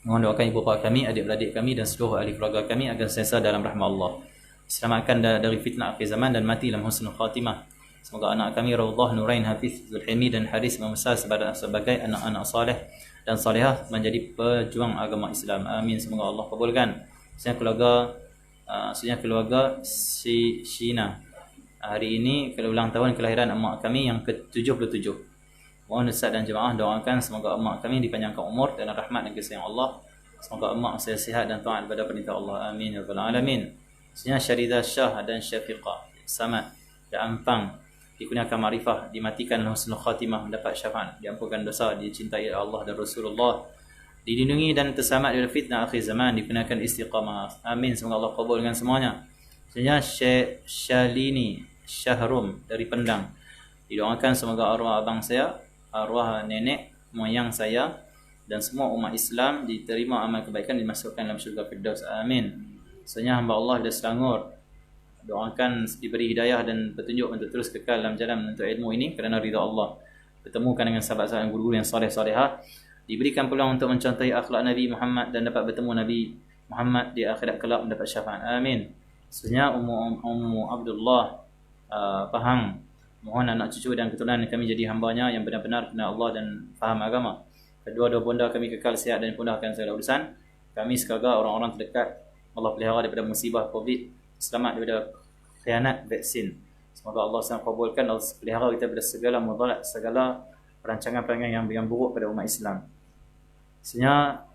Mohon doakan ibu bapa kami, adik-beradik kami dan seluruh ahli keluarga kami agar sentiasa dalam rahmat Allah. Selamatkan dari fitnah akhir zaman dan mati dalam husnul khatimah. Semoga anak kami Raudhah Nurain Hafiz Zulhilmi dan Haris membesar sebagai anak-anak saleh dan salihah menjadi pejuang agama Islam. Amin. Semoga Allah kabulkan. Sebenarnya keluarga Shina. Hari ini ulang tahun kelahiran emak kami yang ke-77. Mohon Ustaz dan jemaah doakan semoga emak kami dipanjangkan umur dalam rahmat dan kasih Allah. Semoga emak saya sihat dan taat pada perintah Allah. Amin ya rabbal alamin. Sebenarnya Syaridah Shah dan Syafiqah Samad dan Ampang dikurniakan ma'rifah, dimatikan husnul khatimah, mendapat syafaat, diampunkan dosa, dicintai Allah dan Rasulullah, dilindungi dan terselamat dari fitnah akhir zaman, dikurniakan istiqamah. Amin. Semoga Allah kabul dengan semuanya. Sebenarnya Syekh Syalini Syahrum dari Pendang, didoakan semoga arwah abang saya, arwah nenek moyang saya dan semua umat Islam diterima amal kebaikan, dimasukkan dalam syurga Firdaus. Amin. Sebenarnya hamba Allah dari Selangor, doakan diberi hidayah dan petunjuk untuk terus kekal dalam jalan menuntut ilmu ini kerana ridha Allah, bertemukan dengan sahabat-sahabat guru-guru yang saleh-salehah, diberikan peluang untuk mencontohi akhlak Nabi Muhammad dan dapat bertemu Nabi Muhammad di akhirat kelak mendapat syafaat. Amin. Sebenarnya Ummu Abdullah Pahang, mohon anak cucu dan keturunan kami jadi hambanya yang benar-benar kenal Allah dan faham agama. Kedua-dua bonda kami kekal sihat dan pudahkan segala urusan. Kami sekaligus orang-orang terdekat Allah pelihara daripada musibah COVID, selamat daripada khianat vaksin. Semoga Allah SWT kabulkan dan pelihara kita daripada segala mudarat, segala perancangan-perancangan yang buruk pada umat Islam. Sebenarnya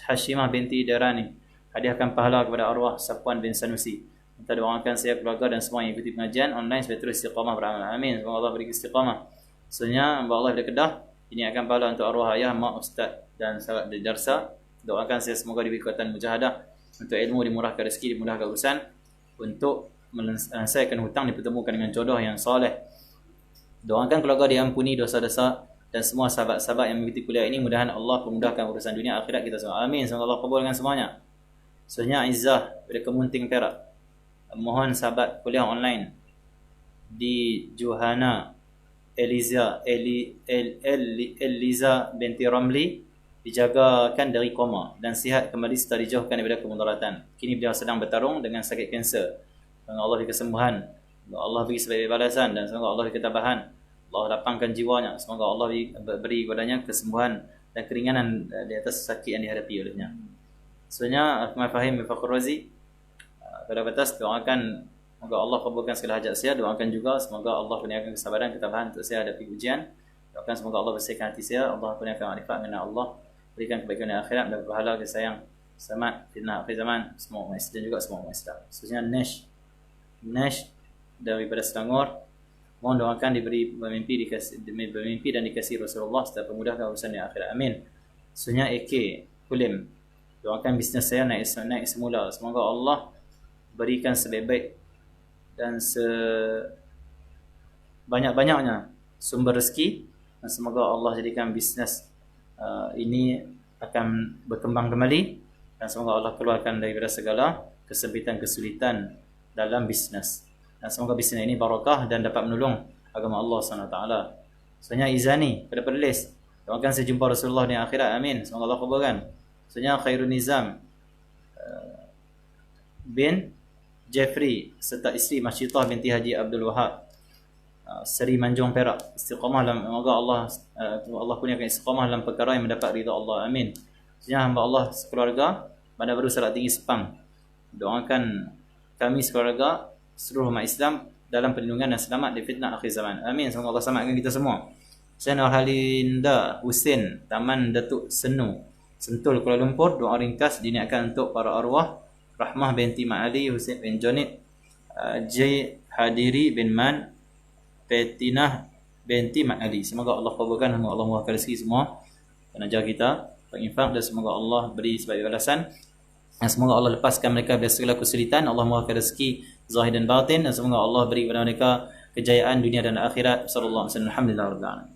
Hashimah binti Darani, hadiahkan pahala kepada arwah Safwan bin Sanusi. Minta doakan saya, keluarga dan semua yang ikuti pengajian online supaya terus istiqamah beramal. Amin. Semoga Allah beri istiqamah. Sebenarnya hamba Allah dari Kedah, ini akan pahala untuk arwah ayah, mak, ustaz dan sahabat di darsa. Doakan saya semoga diberi kekuatan mujahadah untuk ilmu, dimurahkan rezeki, dimudahkan urusan, untuk menyelesaikan hutang, dipertemukan dengan jodoh yang soleh. Doakan keluarga diampuni dosa-dosa dan semua sahabat-sahabat yang mengikuti kuliah ini, mudahan Allah memudahkan urusan dunia akhirat kita semua. Amin. Semoga Allah kabulkan semuanya. Sebenarnya Izzah dari Kemunting Perak, mohon sahabat kuliah online di Johana Eliza binti Ramli dijagakan dari koma dan sihat kembali serta dijauhkan daripada kemudaratan. Kini beliau sedang bertarung dengan sakit kanser. Semoga Allah beri kesembuhan, Allah beri sebaik balasan, dan semoga Allah beri ketabahan, Allah lapangkan jiwanya. Semoga Allah beri kepadanya kesembuhan dan keringanan di atas sakit yang dihadapi olehnya. Sebenarnya Ahmad Fahim bin Fakhur Razi pada batas doakan semoga Allah kabulkan segala hajat saya. Doakan juga semoga Allah kurniakan kesabaran, ketabahan untuk saya hadapi ujian. Doakan semoga Allah bersihkan hati saya, Allah kurniakan makrifat mengenai Allah, berikan kebaikan di akhirat dan pahala kasih sayang selamat fitnah akhir zaman semua umat Islam dan juga semua umat Islam. Khususnya Nash daripada Selangor, mohon doakan diberi bermimpi dan dikasihi Rasulullah serta pemudahkan urusan di akhirat. Amin. Khususnya AK Kulim, doakan bisnes saya naik semula. Semoga Allah berikan sebaik-baik dan sebanyak-banyaknya sumber rezeki, dan semoga Allah jadikan bisnes ini akan berkembang kembali, dan semoga Allah keluarkan daripada segala kesempitan kesulitan dalam bisnes, dan semoga bisnes ini barakah dan dapat menolong agama Allah SWT. Sebenarnya Izani pada Perlis, doakan saya jumpa Rasulullah di akhirat. Amin. Semoga Allah kabulkan. Sebenarnya Khairul Nizam bin Jeffrey serta isteri Masyitah binti Haji Abdul Wahab, Seri Manjung Perak, istiqamah dalam, semoga Allah kurniakan istiqamah dalam perkara yang mendapat ridha Allah. Amin. Sebenarnya hamba Allah sekeluarga Bandar Baru Salak Tinggi Sepang, doakan kami sekeluarga seluruh umat Islam dalam perlindungan dan selamat di fitnah akhir zaman. Amin. Semoga Allah selamatkan kita semua. Saya Nurhalinda Husin, Taman Datuk Senu, Sentul, Kuala Lumpur. Doa ringkas diniatkan untuk para arwah Rahmah binti Ma'ali, Husin bin Jonit, J. Hadiri bin Man, Petinah binti Ma'ali. Semoga Allah kabulkan, semoga Allah murahkan rezeki semua dan ajar kita berinfak, dan semoga Allah beri sebagai balasan, dan semoga Allah lepaskan mereka dari segala kesulitan. Allah murahkan rezeki zahir dan batin, dan semoga Allah beri kepada mereka kejayaan dunia dan akhirat. Sallallahu alaihi wasallam. Alhamdulillah rabbil alamin.